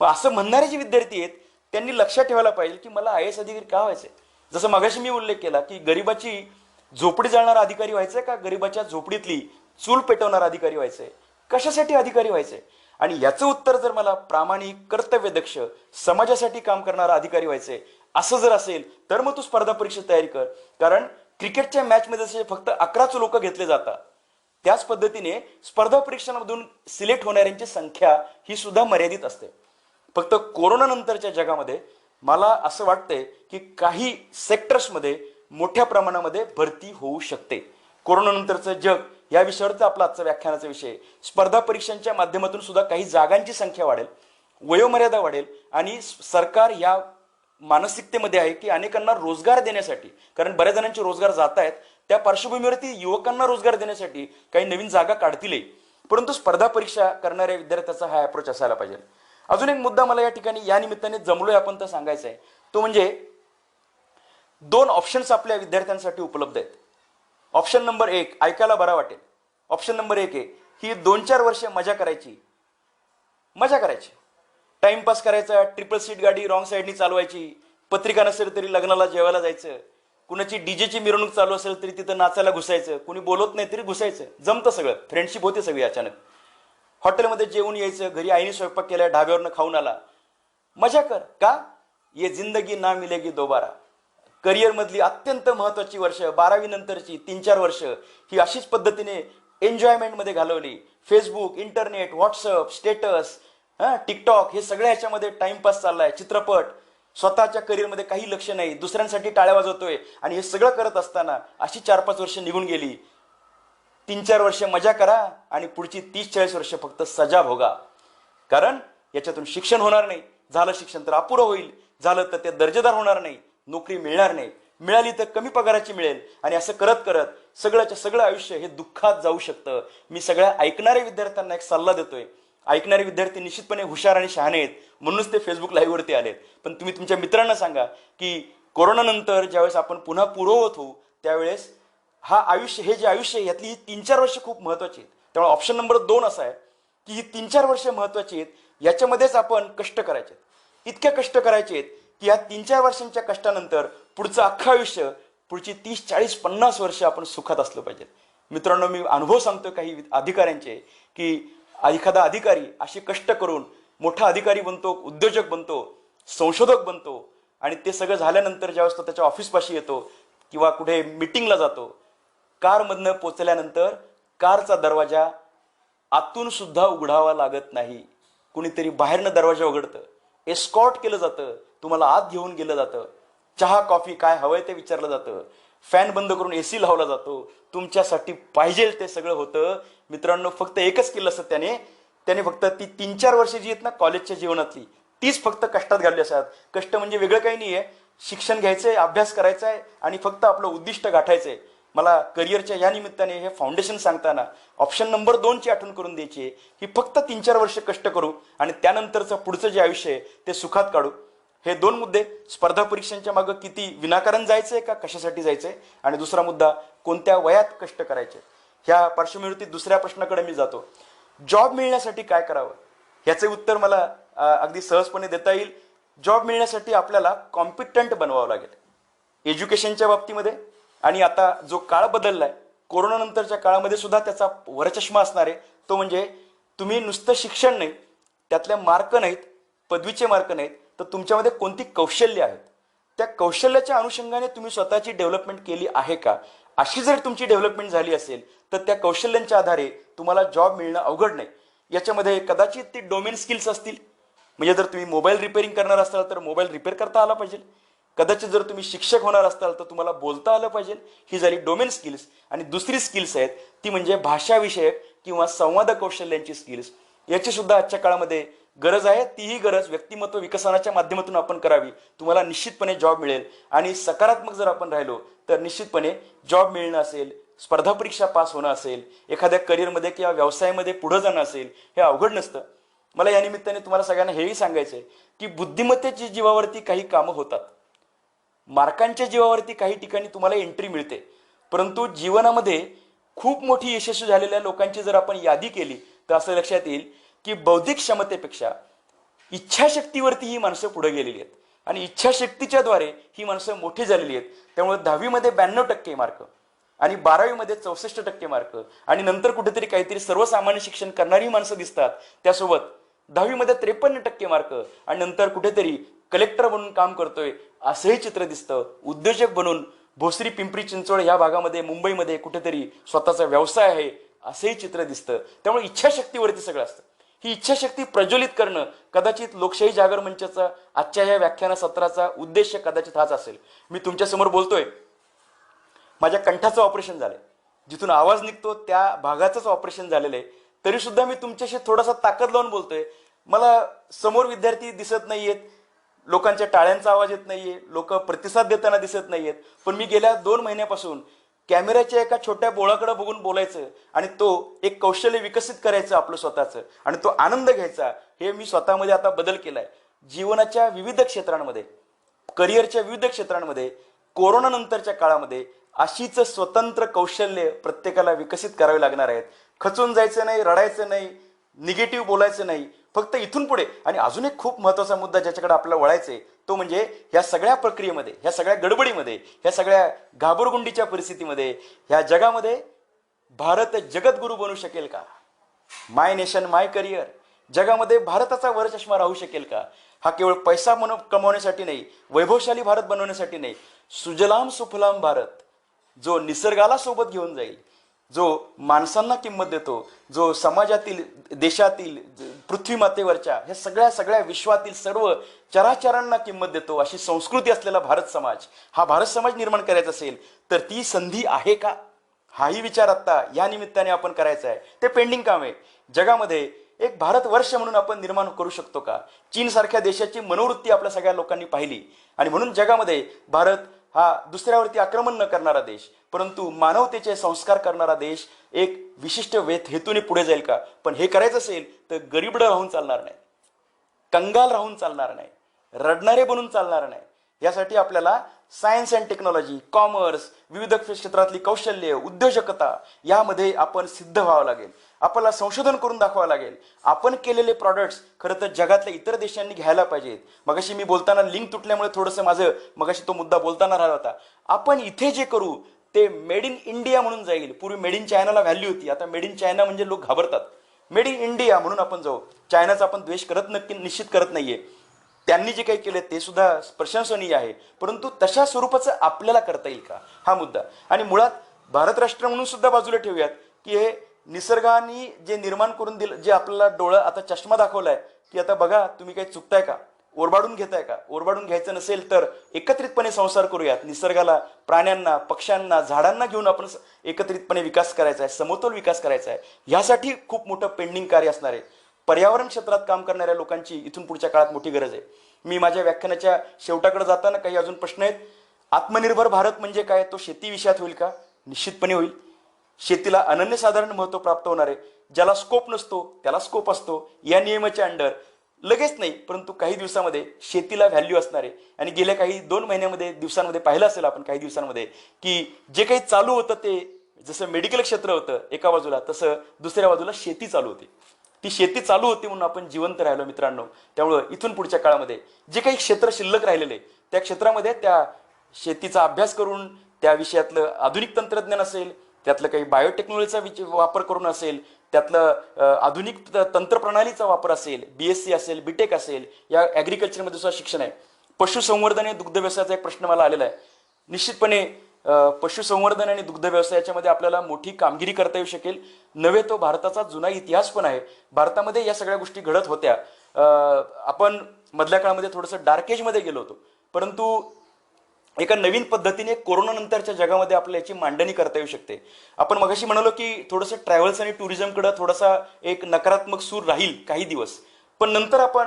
मग असं म्हणणारे जे विद्यार्थी आहेत त्यांनी लक्षात ठेवायला पाहिजे की मला IAS अधिकारी का व्हायचंय. जसं मगाशी मी उल्लेख केला की गरिबाची झोपडी जाळणारा अधिकारी व्हायचंय का गरिबाच्या झोपडीतली चूल पेटवणारा अधिकारी व्हायचंय? कशासाठी अधिकारी व्हायचंय? आणि याचं उत्तर जर मला प्रामाणिक, कर्तव्यदक्ष, समाजासाठी काम करणारा अधिकारी व्हायचंय असं जर असेल तर मग तू स्पर्धा परीक्षा तयारी कर. कारण क्रिकेटच्या मॅचमध्ये जसे फक्त 11च लोक घेतले जातात, त्याच पद्धतीने स्पर्धा परीक्षांमधून सिलेक्ट होणाऱ्यांची संख्या ही सुद्धा मर्यादित असते. फक्त कोरोना नंतरच्या जगामध्ये मला असं वाटतंय की काही सेक्टर्समध्ये मोठ्या प्रमाणामध्ये भरती होऊ शकते. कोरोना नंतरचं जग या विषयावरचा आपला आजचा व्याख्यानाचा विषय. स्पर्धा परीक्षांच्या माध्यमातून सुद्धा काही जागांची संख्या वाढेल, वयोमर्यादा वाढेल आणि सरकार या मानसिकतेमध्ये आहे की अनेकांना रोजगार देण्यासाठी, कारण बऱ्याच जणांचे रोजगार जात आहेत, त्या पार्श्वभूमीवरती युवकांना रोजगार देण्यासाठी काही नवीन जागा काढतील. परंतु स्पर्धा परीक्षा करणाऱ्या विद्यार्थ्याचा हा अप्रोच असायला पाहिजे. अजून एक मुद्दा मला या ठिकाणी या निमित्ताने जमलोय आपण तर सांगायचा आहे, तो म्हणजे 2 ऑप्शन्स आपल्या विद्यार्थ्यांसाठी उपलब्ध आहेत. ऑप्शन नंबर 1 ऐकायला बरा वाटेल. ऑप्शन नंबर 1 आहे ही 2-4 वर्ष मजा करायची. टाइमपास करायचा, ट्रिपल सीट गाडी रॉंग साईडनी चालवायची, पत्रिका नसेल तरी लग्नाला जेवायला जायचं, कुणाची डीजेची मिरवणूक चालू असेल तरी तिथं नाचायला घुसायचं, कुणी बोलत नाही तरी घुसायचं. जमतं सगळं, फ्रेंडशिप होते सगळी. अचानक हॉटेलमध्ये जेवून यायचं, घरी आईने स्वयंपाक केला, ढाब्यावरनं खाऊन आला, मजा कर. का? ये जिंदगी ना मिलेगी दोबारा. करिअर मधली अत्यंत महत्वाची वर्ष, 12वी नंतरची 3-4 वर्ष ही अशीच पद्धतीने एन्जॉयमेंट मध्ये घालवली. Facebook, internet, WhatsApp, status, TikTok हे सगळ्या ह्याच्यामध्ये टाइमपास चाललाय. चित्रपट, स्वतःच्या करिअरमध्ये काही लक्ष नाही, दुसऱ्यांसाठी टाळ्या वाजवतोय. आणि हे सगळं करत असताना अशी 4-5 वर्ष निघून गेली. 3-4 वर्ष मजा करा आणि पुढची 30-40 वर्ष फक्त सजा भोगा. कारण याच्यातून शिक्षण होणार नाही. झालं शिक्षण तर अपुरं होईल, झालं तर ते दर्जेदार होणार नाही, नोकरी मिळणार नाही, मिळाली तर कमी पगाराची मिळेल. आणि असं करत करत सगळ्याच्या सगळं आयुष्य हे दुःखात जाऊ शकतं. मी सगळ्या ऐकणाऱ्या विद्यार्थ्यांना एक सल्ला देतोय. ऐकणारे विद्यार्थी निश्चितपणे हुशार आणि शहाणे आहेत, म्हणूनच ते फेसबुक लाईव्हवरती आलेत. पण तुम्ही तुमच्या मित्रांना सांगा की कोरोना नंतर ज्यावेळेस आपण पुन्हा पूर्ववत होऊ त्यावेळेस हे जे आयुष्य यातली ही 3-4 वर्ष खूप महत्वाची आहेत. त्यामुळे ऑप्शन नंबर 2 असा आहे की ही 3-4 वर्ष महत्वाची आहेत, याच्यामध्येच आपण कष्ट करायचे. इतके कष्ट करायचे आहेत की या 3-4 वर्षांच्या कष्टानंतर पुढचं अख्खं आयुष्य, पुढची 30, 40, 50 वर्ष आपण सुखात असलं पाहिजे. मित्रांनो, मी अनुभव सांगतो काही अधिकाऱ्यांचे की एखादा अधिकारी असे कष्ट करून मोठा अधिकारी बनतो, उद्योजक बनतो, संशोधक बनतो आणि ते सगळं झाल्यानंतर ज्यावेळेस तो त्याच्या ऑफिसपाशी येतो किंवा कुठे मीटिंगला जातो, कारमधनं पोचल्यानंतर कारचा दरवाजा आतून सुद्धा उघडावा लागत नाही. कुणीतरी बाहेरनं दरवाजा उघडतं, एस्कॉर्ट केलं जातं, तुम्हाला आत घेऊन गेलं जातं, चहा कॉफी काय हवंय ते विचारलं जातं, फॅन बंद करून AC लावला जातो, तुमच्यासाठी पाहिजे ते सगळं होतं. मित्रांनो, फक्त एकच केलं असतं त्याने फक्त ती 3-4 वर्ष जी आहेत ना कॉलेजच्या जीवनातली, तीच फक्त कष्टात घालली असतात. कष्ट म्हणजे वेगळं काही नाहीये, शिक्षण घ्यायचंय, अभ्यास करायचा आहे आणि फक्त आपलं उद्दिष्ट गाठायचंय. मला करिअरच्या या निमित्ताने हे फाउंडेशन सांगताना ऑप्शन नंबर 2 ची आठवण करून द्यायची की फक्त 3-4 वर्ष कष्ट करू आणि त्यानंतरचं पुढचं जे आयुष्य आहे ते सुखात काढू. हे 2 मुद्दे. स्पर्धा परीक्षांच्या मागे किती विनाकारण जायचंय का कशासाठी जायचंय, आणि दुसरा मुद्दा कोणत्या वयात कष्ट करायचे. ह्या पार्श्वभूमीवरती दुसऱ्या प्रश्नाकडे मी जातो. जॉब मिळण्यासाठी काय करावं, ह्याचे उत्तर मला अगदी सहजपणे देता येईल. जॉब मिळण्यासाठी आपल्याला कॉम्पिटंट बनवावं लागेल एज्युकेशनच्या बाबतीमध्ये. आणि आता जो काळ बदललाय, कोरोना नंतरच्या काळामध्ये सुद्धा त्याचा वरचष्मा असणार आहे. तो म्हणजे तुम्ही नुसतं शिक्षण नाही, त्यातले मार्क नाहीत, पदवीचे मार्क नाहीत, तर तुमच्यामध्ये कोणती कौशल्य आहेत, त्या कौशल्याच्या अनुषंगाने तुम्ही स्वतःची डेव्हलपमेंट केली आहे का. अशी जर तुमची डेव्हलपमेंट झाली असेल तर त्या कौशल्यांच्या आधारे तुम्हाला जॉब मिळणं अवघड नाही. याच्यामध्ये कदाचित ती डोमेन स्किल्स असतील, म्हणजे जर तुम्ही मोबाईल रिपेअरिंग करणार असाल तर मोबाईल रिपेअर करता आला पाहिजे. कदाचित जर तुम्ही शिक्षक होणार असाल तर तुम्हाला बोलता आलं पाहिजे. ही झाली डोमेन स्किल्स. आणि दुसरी स्किल्स आहेत ती म्हणजे भाषाविषयक किंवा संवाद कौशल्यांची स्किल्स. याची सुद्धा आजच्या काळामध्ये गरज आहे. तीही गरज व्यक्तिमत्व विकसनाच्या माध्यमातून आपण करावी. तुम्हाला निश्चितपणे जॉब मिळेल आणि सकारात्मक जर आपण राहिलो तर निश्चितपणे जॉब मिळणं असेल, स्पर्धा परीक्षा पास होणं असेल, एखाद्या करिअरमध्ये किंवा व्यवसायामध्ये पुढे जाणं असेल, हे अवघड नसतं. मला या निमित्ताने तुम्हाला सगळ्यांना हेही सांगायचं आहे की बुद्धिमत्तेच्या जीवावरती काही कामं होतात, मार्कांच्या जीवावरती काही ठिकाणी तुम्हाला एंट्री मिळते, परंतु जीवनामध्ये खूप मोठी यशस्वी झालेल्या लोकांची जर आपण यादी केली तर असं लक्षात येईल की बौद्धिक क्षमतेपेक्षा इच्छाशक्तीवरती ही माणसं पुढे गेलेली आहेत आणि इच्छाशक्तीच्या द्वारे ही माणसं मोठी झालेली आहेत. त्यामुळे 10वी मध्ये 92% मार्क आणि 12वी मध्ये 64% मार्क आणि नंतर कुठेतरी काहीतरी सर्वसामान्य शिक्षण करणारी माणसं दिसतात. त्यासोबत 10वी मध्ये 53% मार्क आणि नंतर कुठेतरी कलेक्टर बनून काम करतोय असंही चित्र दिसतं. उद्योजक बनून भोसरी, पिंपरी चिंचवड या भागामध्ये, मुंबईमध्ये कुठेतरी स्वतःचा व्यवसाय आहे असंही चित्र दिसतं. त्यामुळे इच्छाशक्तीवरती सगळं असतं. ही इच्छाशक्ती प्रज्वलित करणं कदाचित लोकशाही जागर मंचाचा आजच्या या व्याख्यान सत्राचा उद्देश कदाचित हाच असेल. मी तुमच्यासमोर बोलतोय, माझ्या कंठाचं ऑपरेशन झालंय, जिथून आवाज निघतो त्या भागाचंच ऑपरेशन झालेलं आहे, तरी सुद्धा मी तुमच्याशी थोडासा ताकद लावून बोलतोय. मला समोर विद्यार्थी दिसत नाहीयेत, लोकांच्या टाळ्यांचा आवाज येत नाहीये, लोक प्रतिसाद देताना दिसत नाहीयेत, पण मी गेल्या 2 महिन्यापासून कॅमेऱ्याच्या एका छोट्या बोळाकडे बघून बोलायचं आणि तो एक कौशल्य विकसित करायचं आपलं स्वतःचं आणि तो आनंद घ्यायचा, हे मी स्वतःमध्ये आता बदल केलाय. जीवनाच्या विविध क्षेत्रांमध्ये, करिअरच्या विविध क्षेत्रांमध्ये, कोरोना नंतरच्या काळामध्ये अशीच स्वतंत्र कौशल्य प्रत्येकाला विकसित करावी लागणार आहेत. खचून जायचं नाही, रडायचं नाही, निगेटिव्ह बोलायचं नाही, फक्त इथून पुढे. आणि अजून एक खूप महत्वाचा मुद्दा ज्याच्याकडे आपल्याला वळायचंय तो म्हणजे ह्या सगळ्या प्रक्रियेमध्ये, ह्या सगळ्या गडबडीमध्ये, ह्या सगळ्या घाबरगुंडीच्या परिस्थितीमध्ये, ह्या जगामध्ये भारत जगद्गुरू बनू शकेल का? माय नेशन माय करिअर, जगामध्ये भारताचा वरचष्मा राहू शकेल का? हा केवळ पैसा कमवण्यासाठी नाही, वैभवशाली भारत बनवण्यासाठी नाही, सुजलाम सुफलाम भारत, जो निसर्गाला सोबत घेऊन जाईल, जो माणसांना किंमत देतो, जो समाजातील, देशातील, पृथ्वी मातेवरच्या ह्या सगळ्या विश्वातील सर्व चराचरांना किंमत देतो, अशी संस्कृती असलेला भारत समाज, हा भारत समाज निर्माण करायचा असेल तर ती संधी आहे का? हाही विचार आता या निमित्ताने आपण करायचा आहे. ते पेंडिंग काम आहे. जगामध्ये एक भारत वर्ष म्हणून आपण निर्माण करू शकतो का? चीन सारख्या देशाची मनोवृत्ती आपल्या सगळ्या लोकांनी पाहिली आणि म्हणून जगामध्ये भारत हा दुसऱ्यावरती आक्रमण न करणारा देश, परंतु मानवतेचे संस्कार करणारा देश एक विशिष्ट हेतूने पुढे जाईल का? पण हे करायचं असेल तर गरीबड राहून चालणार नाही, कंगाल राहून चालणार नाही, रडणारे बनून चालणार नाही. यासाठी आपल्याला सायन्स अँड टेक्नॉलॉजी, कॉमर्स, विविध क्षेत्रातली कौशल्य, उद्योजकता यामध्ये आपण सिद्ध व्हावं लागेल. आपल्याला संशोधन करून दाखवावं लागेल. आपण केलेले प्रॉडक्ट्स खरं तर जगातल्या इतर देशांनी घ्यायला पाहिजेत. मगाशी मी बोलताना लिंक तुटल्यामुळे थोडंसं माझं मगाशी तो मुद्दा बोलताना राहिला होता. आपण इथे जे करू ते मेड इन इंडिया म्हणून जाईल. पूर्वी मेड इन चायनाला व्हॅल्यू होती, आता मेड इन चायना म्हणजे लोक घाबरतात. मेड इन इंडिया म्हणून आपण जाऊ. चायनाचा आपण द्वेष निश्चित करत नाहीये, त्यांनी जे काही केले ते सुद्धा प्रशंसनीय आहे, परंतु तशा स्वरूपाचं आपल्याला करता येईल का, हा मुद्दा. आणि मुळात भारत राष्ट्र म्हणून सुद्धा बाजूला ठेवूयात की हे निसर्गाने जे निर्माण करून दिलं, जे आपल्याला डोळं आता चष्मा दाखवलाय की आता बघा तुम्ही काही चुकताय का, ओरबाडून घेताय का? ओरबाडून घ्यायचं नसेल तर एकत्रितपणे संसार करूयात. निसर्गाला, प्राण्यांना, पक्ष्यांना, झाडांना घेऊन आपण एकत्रितपणे विकास करायचा आहे, समतोल विकास करायचा आहे. ह्यासाठी खूप मोठं पेंडिंग कार्य असणार आहे. पर्यावरण क्षेत्रात काम करणाऱ्या लोकांची इथून पुढच्या काळात मोठी गरज आहे. मी माझ्या व्याख्यानाच्या शेवटाकडे जाताना काही अजून प्रश्न आहेत. आत्मनिर्भर भारत म्हणजे काय? तो शेती विषयात होईल का? निश्चितपणे होईल. शेतीला अनन्यसाधारण महत्व प्राप्त होणार आहे. ज्याला स्कोप नसतो त्याला स्कोप असतो. या नियमाच्या अंडर लगेच नाही परंतु काही दिवसामध्ये शेतीला व्हॅल्यू असणार आहे. आणि गेल्या काही 2 महिन्यामध्ये, दिवसांमध्ये पाहिलं असेल आपण काही दिवसांमध्ये की जे काही चालू होतं ते जसं मेडिकल क्षेत्र होतं एका बाजूला, तसं दुसऱ्या बाजूला शेती चालू होती. ती शेती चालू होती म्हणून आपण जिवंत राहिलो मित्रांनो. त्यामुळं इथून पुढच्या काळामध्ये जे काही क्षेत्र शिल्लक राहिलेले त्या क्षेत्रामध्ये त्या शेतीचा अभ्यास करून, त्या विषयातलं आधुनिक तंत्रज्ञान असेल, त्यातलं काही बायोटेक्नॉलॉजीचा वापर करून असेल, त्यातलं आधुनिक तंत्रप्रणालीचा वापर असेल, BSc असेल, BTech असेल, या ॲग्रिकल्चरमध्ये सुद्धा शिक्षण आहे. पशुसंवर्धन आणि दुग्ध व्यवसायाचा एक प्रश्न मला आलेला आहे. निश्चितपणे पशुसंवर्धन आणि दुग्ध व्यवसायाच्यामध्ये आपल्याला मोठी कामगिरी करता येऊ शकेल. नव्हे तो भारताचा जुना इतिहास पण आहे. भारतामध्ये या सगळ्या गोष्टी घडत होत्या. आपण मधल्या काळामध्ये थोडंसं डार्क एजमध्ये गेलो होतो, परंतु एका नवीन पद्धतीने कोरोना नंतरच्या जगामध्ये आपल्याला याची मांडणी करता येऊ शकते. आपण मगाशी म्हणालो की थोडंसं ट्रॅव्हल्स आणि टुरिझमकडे थोडासा एक नकारात्मक सूर राहील काही दिवस, पण नंतर आपण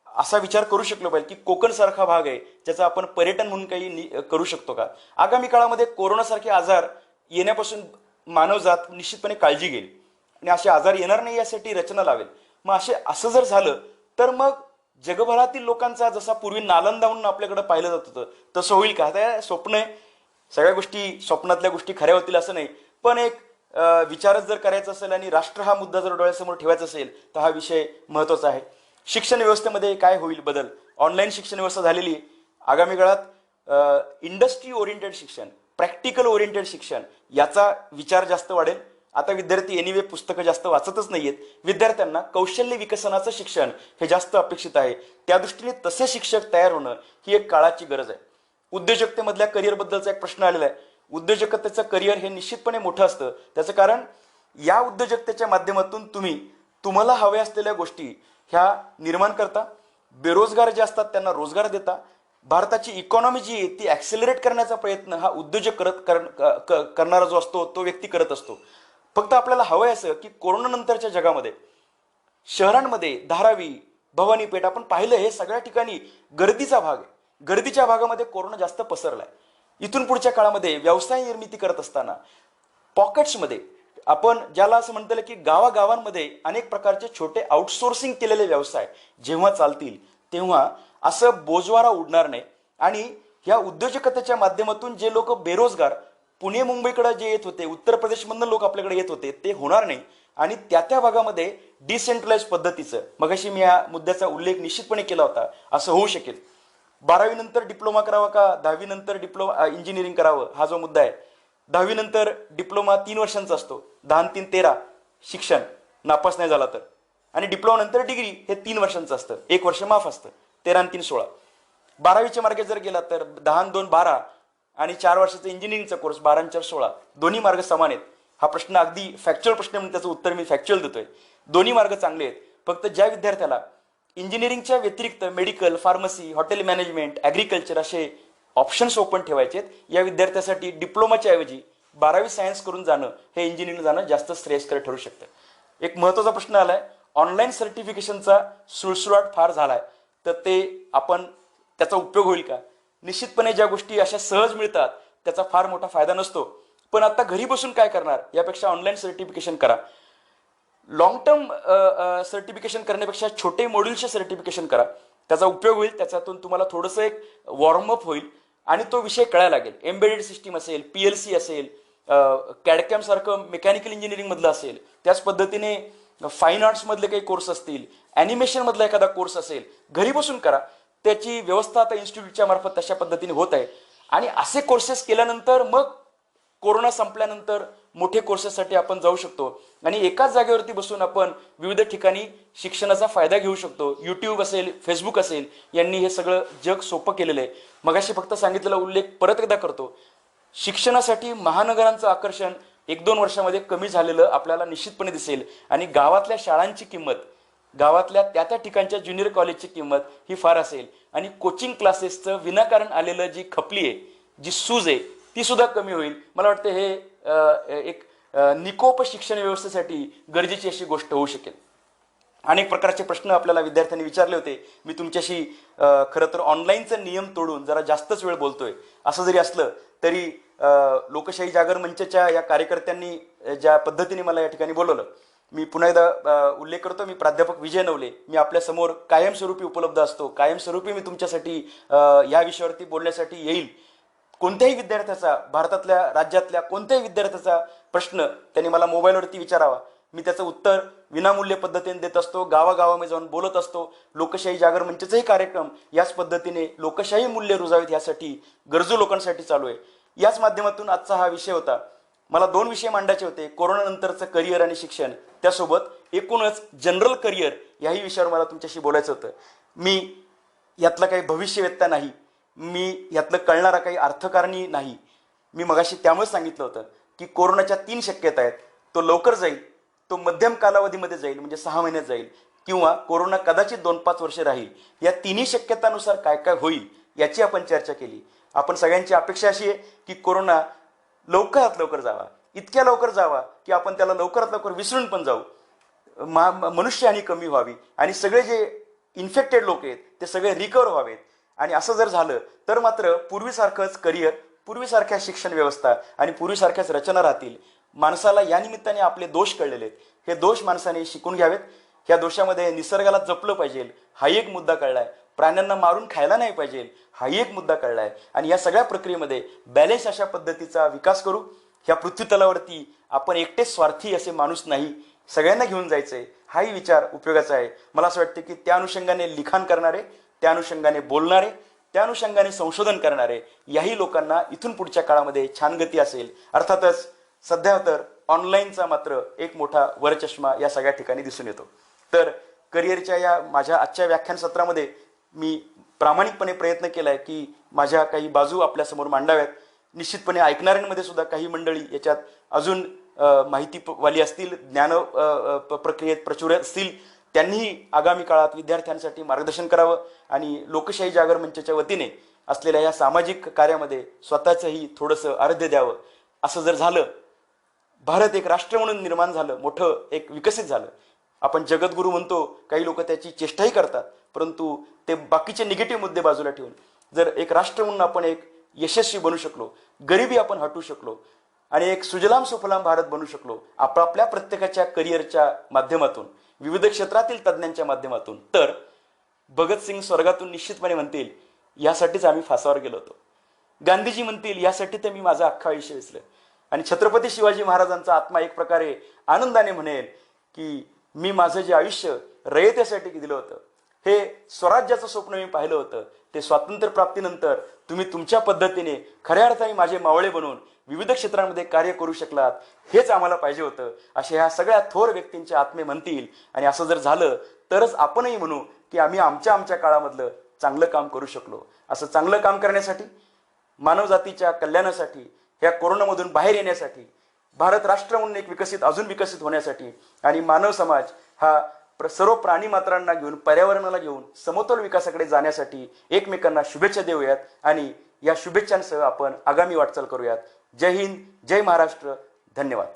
असा विचार करू शकलो पाहिजे की कोकण सारखा भाग आहे ज्याचा आपण पर्यटन म्हणून काही करू शकतो का. आगामी काळामध्ये कोरोनासारखे आजार येण्यापासून मानवजात निश्चितपणे काळजी घेईल आणि असे आजार येणार नाही यासाठी रचना लावेल. मग असं जर झालं तर मग जगभरातील लोकांचा जसा पूर्वी नालंदा म्हणून आपल्याकडे पाहिलं जात होतं तसं होईल का. आता स्वप्न आहे, सगळ्या गोष्टी स्वप्नातल्या गोष्टी खऱ्या होतील असं नाही, पण एक विचारच जर करायचा असेल आणि राष्ट्र हा मुद्दा जर डोळ्यासमोर ठेवायचा असेल तर हा विषय महत्त्वाचा आहे. शिक्षण व्यवस्थेमध्ये काय होईल बदल. ऑनलाईन शिक्षण व्यवस्था झालेली. आगामी काळात इंडस्ट्री ओरिएंटेड शिक्षण, प्रॅक्टिकल ओरिएंटेड शिक्षण याचा विचार जास्त वाढेल. आता विद्यार्थी एनिवे पुस्तकं जास्त वाचतच नाहीयेत. विद्यार्थ्यांना कौशल्य विकसनाचं शिक्षण हे जास्त अपेक्षित आहे. त्या दृष्टीने तसे शिक्षक तयार होणं ही एक काळाची गरज आहे. उद्योजकतेमधल्या करिअरबद्दलचा एक प्रश्न आलेला आहे. उद्योजकतेचं करिअर हे निश्चितपणे मोठं असतं. त्याचं कारण या उद्योजकतेच्या माध्यमातून तुम्हाला हव्या असलेल्या गोष्टी ह्या निर्माण करता, बेरोजगार जे असतात त्यांना रोजगार देता, भारताची इकॉनॉमी जी आहे ती ऍक्सेलरेट करण्याचा प्रयत्न हा उद्योजक करणारा जो असतो तो व्यक्ती करत असतो. फक्त आपल्याला हवंय असं की कोरोना नंतरच्या जगामध्ये शहरांमध्ये धारावी, भवानीपेठ आपण पाहिलं हे सगळ्या ठिकाणी गर्दीचा भाग आहे. गर्दीच्या भागामध्ये कोरोना जास्त पसरलाय. इथून पुढच्या काळामध्ये व्यवसाय निर्मिती करत असताना पॉकेट्समध्ये आपण ज्याला असं म्हणता येईल की गावागावांमध्ये अनेक प्रकारचे छोटे आउटसोर्सिंग केलेले व्यवसाय जेव्हा चालतील तेव्हा असं बोजवारा उडणार नाही आणि ह्या उद्योजकतेच्या माध्यमातून जे लोक बेरोजगार पुणे मुंबईकडे जे येत होते, उत्तर प्रदेशमधून लोक आपल्याकडे येत होते ते होणार नाही आणि त्या भागामध्ये डिसेंट्रलाइज पद्धतीचं, मगाशी मी या मुद्द्याचा उल्लेख निश्चितपने केला होता, असं होऊ शकेल. 12वी नंतर डिप्लोमा करावा का 10वी नंतर डिप्लोमा इंजिनिअरिंग करावं हा जो मुद्दा आहे. 10वी नंतर डिप्लोमा 3 वर्षांचा असतो, 10 आणि 3 13 शिक्षण नापास नाही झाला तर, आणि डिप्लोमा नंतर डिग्री हे 3 वर्षांचं असतं, 1 वर्ष माफ असतं, 13 आणि 3 16. 12वीच्या मार्गे जर गेला तर 10 आणि 2 12 आणि 4 वर्षाचा इंजिनिअरिंगचा कोर्स 12 आणि 4 16. दोन्ही मार्ग समान आहेत. हा प्रश्न अगदी फॅक्च्युअल प्रश्न म्हणून त्याचं उत्तर मी फॅक्च्युअल देतोय. दोन्ही मार्ग चांगले आहेत. फक्त ज्या विद्यार्थ्याला इंजिनिअरिंगच्या व्यतिरिक्त medical, pharmacy, hotel management, agriculture असे ऑप्शन्स ओपन ठेवायचे आहेत, या विद्यार्थ्यासाठी डिप्लोमाच्या ऐवजी 12वी सायन्स करून जाणं हे इंजिनिअरिंग जाणं जास्त श्रेयस्कर ठरू शकतं. एक महत्त्वाचा प्रश्न आलाय, ऑनलाईन सर्टिफिकेशनचा सुळसुळाट फार झालाय तर ते आपण त्याचा उपयोग होईल का. निश्चितपणे ज्या गोष्टी अशा सहज मिळतात त्याचा फार मोठा फायदा नसतो, पण आता घरी बसून काय करणार यापेक्षा ऑनलाईन सर्टिफिकेशन करा. लॉंग टर्म सर्टिफिकेशन करण्यापेक्षा छोटे मॉड्यूलचे सर्टिफिकेशन करा, त्याचा उपयोग होईल. त्याच्यातून तुम्हाला थोडंसं एक वॉर्मअप होईल आणि तो विषय कळायला लागेल. एम्बेडेड सिस्टीम असेल, PLC असेल, कॅडकॅम सारखं मेकॅनिकल इंजिनिअरिंग मधलं असेल, त्याच पद्धतीने फाईन आर्ट्स मधले काही कोर्स असतील, ॲनिमेशन मधला एखादा कोर्स असेल, घरी बसून करा. त्याची व्यवस्था आता इन्स्टिट्यूटच्या मार्फत तशा पद्धतीने होत आहे आणि असे कोर्सेस केल्यानंतर मग कोरोना संपल्यानंतर मोठे कोर्सेससाठी आपण जाऊ शकतो आणि एकाच जागेवरती बसून आपण विविध ठिकाणी शिक्षणाचा फायदा घेऊ शकतो. यूट्यूब असेल, फेसबुक असेल, यांनी हे सगळं जग सोपं केलेलं आहे. मगाशी फक्त सांगितलेला उल्लेख परत एकदा करतो, शिक्षणासाठी महानगरांचं आकर्षण 1-2 वर्षामध्ये कमी झालेलं आपल्याला निश्चितपणे दिसेल आणि गावातल्या शाळांची किंमत, गावातल्या त्या ठिकाणच्या ज्युनियर कॉलेजची किंमत ही फार असेल आणि कोचिंग क्लासेसचं विनाकारण आलेलं जी खपली आहे, जी सूज आहे ती सुद्धा कमी होईल. मला वाटतं हे एक निकोप शिक्षण व्यवस्थेसाठी गरजेची अशी गोष्ट होऊ शकेल. अनेक प्रकारचे प्रश्न आपल्याला विद्यार्थ्यांनी विचारले होते. मी तुमच्याशी खरं तर ऑनलाईनचा नियम तोडून जरा जास्तच वेळ बोलतोय. असं जरी असलं तरी लोकशाही जागर मंचच्या या कार्यकर्त्यांनी ज्या पद्धतीने मला या ठिकाणी बोलवलं, मी पुन्हा एकदा उल्लेख करतो, मी प्राध्यापक विजय नवले, मी आपल्यासमोर कायमस्वरूपी उपलब्ध असतो. कायमस्वरूपी मी तुमच्यासाठी या विषयावरती बोलण्यासाठी येईल. कोणत्याही विद्यार्थ्याचा, भारतातल्या राज्यातल्या कोणत्याही विद्यार्थ्याचा प्रश्न त्यांनी मला मोबाईलवरती विचारावा, मी त्याचं उत्तर विनामूल्य पद्धतीने देत असतो. गावागावामध्ये जाऊन बोलत असतो. लोकशाही जागर मंचचाही कार्यक्रम याच पद्धतीने लोकशाही मूल्य रुजावीत यासाठी गरजू लोकांसाठी चालू आहे. याच माध्यमातून आजचा हा विषय होता. मला 2 विषय मांडायचे होते, कोरोना नंतरचं करिअर आणि शिक्षण, त्यासोबत एकूणच जनरल करिअर याही विषयावर मला तुमच्याशी बोलायचं होतं. मी यातला काही भविष्यवेत्ता नाही, मी यातलं कळणारा काही अर्थकारणी नाही. मी मगाशी त्यामुळे सांगितलं होतं की कोरोनाच्या 3 शक्यता आहेत. तो लवकर जाईल, तो मध्यम कालावधीमध्ये जाईल म्हणजे 6 महिन्यात जाईल, किंवा कोरोना कदाचित 2-5 वर्ष राहील. या 3ही शक्यतानुसार काय काय होईल याची आपण चर्चा केली. आपण सगळ्यांची अपेक्षा अशी आहे की कोरोना लवकरात लवकर जावा, इतक्या लवकर जावा की आपण त्याला लवकरात लवकर विसरून पण जाऊ, मनुष्यहानी कमी व्हावी आणि सगळे जे इन्फेक्टेड लोक आहेत ते सगळे रिकवर व्हावेत. आणि असं जर झालं तर मात्र पूर्वीसारखंच करिअर, पूर्वीसारख्या शिक्षण व्यवस्था आणि पूर्वीसारख्याच रचना राहतील. माणसाला या निमित्ताने आपले दोष कळलेले आहेत, हे दोष माणसाने शिकून घ्यावेत. ह्या दोषामध्ये निसर्गाला जपलं पाहिजे हा एक मुद्दा कळलाय, प्राण्यांना मारून खायला नाही पाहिजे हा एक मुद्दा कळलाय. आणि या सगळ्या प्रक्रियेमध्ये बॅलेन्स अशा पद्धतीचा विकास करू. ह्या पृथ्वीतलावरती आपण एकटेच स्वार्थी असे माणूस नाही, सगळ्यांना घेऊन जायचंय हाही विचार उपयोगाचा आहे. मला असं वाटतं की त्या अनुषंगाने लिखाण करणारे, त्या अनुषंगाने बोलणारे, त्या अनुषंगाने संशोधन करणारे याही लोकांना इथून पुढच्या काळामध्ये छान गती असेल. अर्थातच सध्या तर ऑनलाईनचा मात्र एक मोठा वरचष्मा या सगळ्या ठिकाणी दिसून येतो. तर करिअरच्या या माझ्या आजच्या व्याख्यान सत्रामध्ये मी प्रामाणिकपणे प्रयत्न केलाय की माझ्या काही बाजू आपल्यासमोर मांडाव्यात. निश्चितपणे ऐकणाऱ्यांमध्ये सुद्धा काही मंडळी याच्यात अजून माहितीवाली असतील, ज्ञान प्रक्रियेत प्रचुर असतील, त्यांनीही आगामी काळात विद्यार्थ्यांसाठी मार्गदर्शन करावं आणि लोकशाही जागर मंचच्या वतीने असलेल्या या सामाजिक कार्यामध्ये स्वतःचंही थोडंसं अर्ध्य द्यावं. असं जर झालं, भारत एक राष्ट्र म्हणून निर्माण झालं, मोठं एक विकसित झालं. आपण जगद्गुरू म्हणतो, काही लोक त्याची चेष्टाही करतात, परंतु ते बाकीचे निगेटिव्ह मुद्दे बाजूला ठेवून जर एक राष्ट्र म्हणून आपण एक यशस्वी बनू शकलो, गरिबी आपण हटवू शकलो आणि एक सुजलाम सुफलाम भारत बनू शकलो आपापल्या प्रत्येकाच्या करिअरच्या माध्यमातून, विविध क्षेत्रातील तज्ज्ञांच्या माध्यमातून, तर भगतसिंग स्वर्गातून निश्चितपणे म्हणतील यासाठीच आम्ही फासावर गेलो होतो. गांधीजी म्हणतील यासाठी तर मी माझं अख्खं आयुष्य विसरलं. आणि छत्रपती शिवाजी महाराजांचा आत्मा एक प्रकारे आनंदाने म्हणेल की मी माझं जे आयुष्य रयतेसाठी दिलं होतं, हे स्वराज्याचं स्वप्न मी पाहिलं होतं, ते स्वातंत्र्य प्राप्तीनंतर तुम्ही तुमच्या पद्धतीने खऱ्या अर्थाने माझे मावळे बनून विविध क्षेत्रांमध्ये कार्य करू शकलात, हेच आम्हाला पाहिजे होतं, असे ह्या सगळ्या थोर व्यक्तींचे आत्मे म्हणतील. आणि असं जर झालं तरच आपणही म्हणू की आम्ही आमच्या काळामधलं चांगलं काम करू शकलो. असं चांगलं काम करण्यासाठी, मानवजातीच्या कल्याणासाठी, ह्या कोरोनामधून बाहेर येण्यासाठी, भारत राष्ट्र म्हणून एक अजून विकसित होण्यासाठी आणि मानव समाज हा सर्व प्राणी मात्रांना घेऊन, पर्यावरणाला घेऊन समतोल विकासाकडे जाण्यासाठी एकमेकांना शुभेच्छा देऊयात आणि या शुभेच्छांसह आपण आगामी वाटचाल करूयात. जय हिंद, जय महाराष्ट्र, धन्यवाद.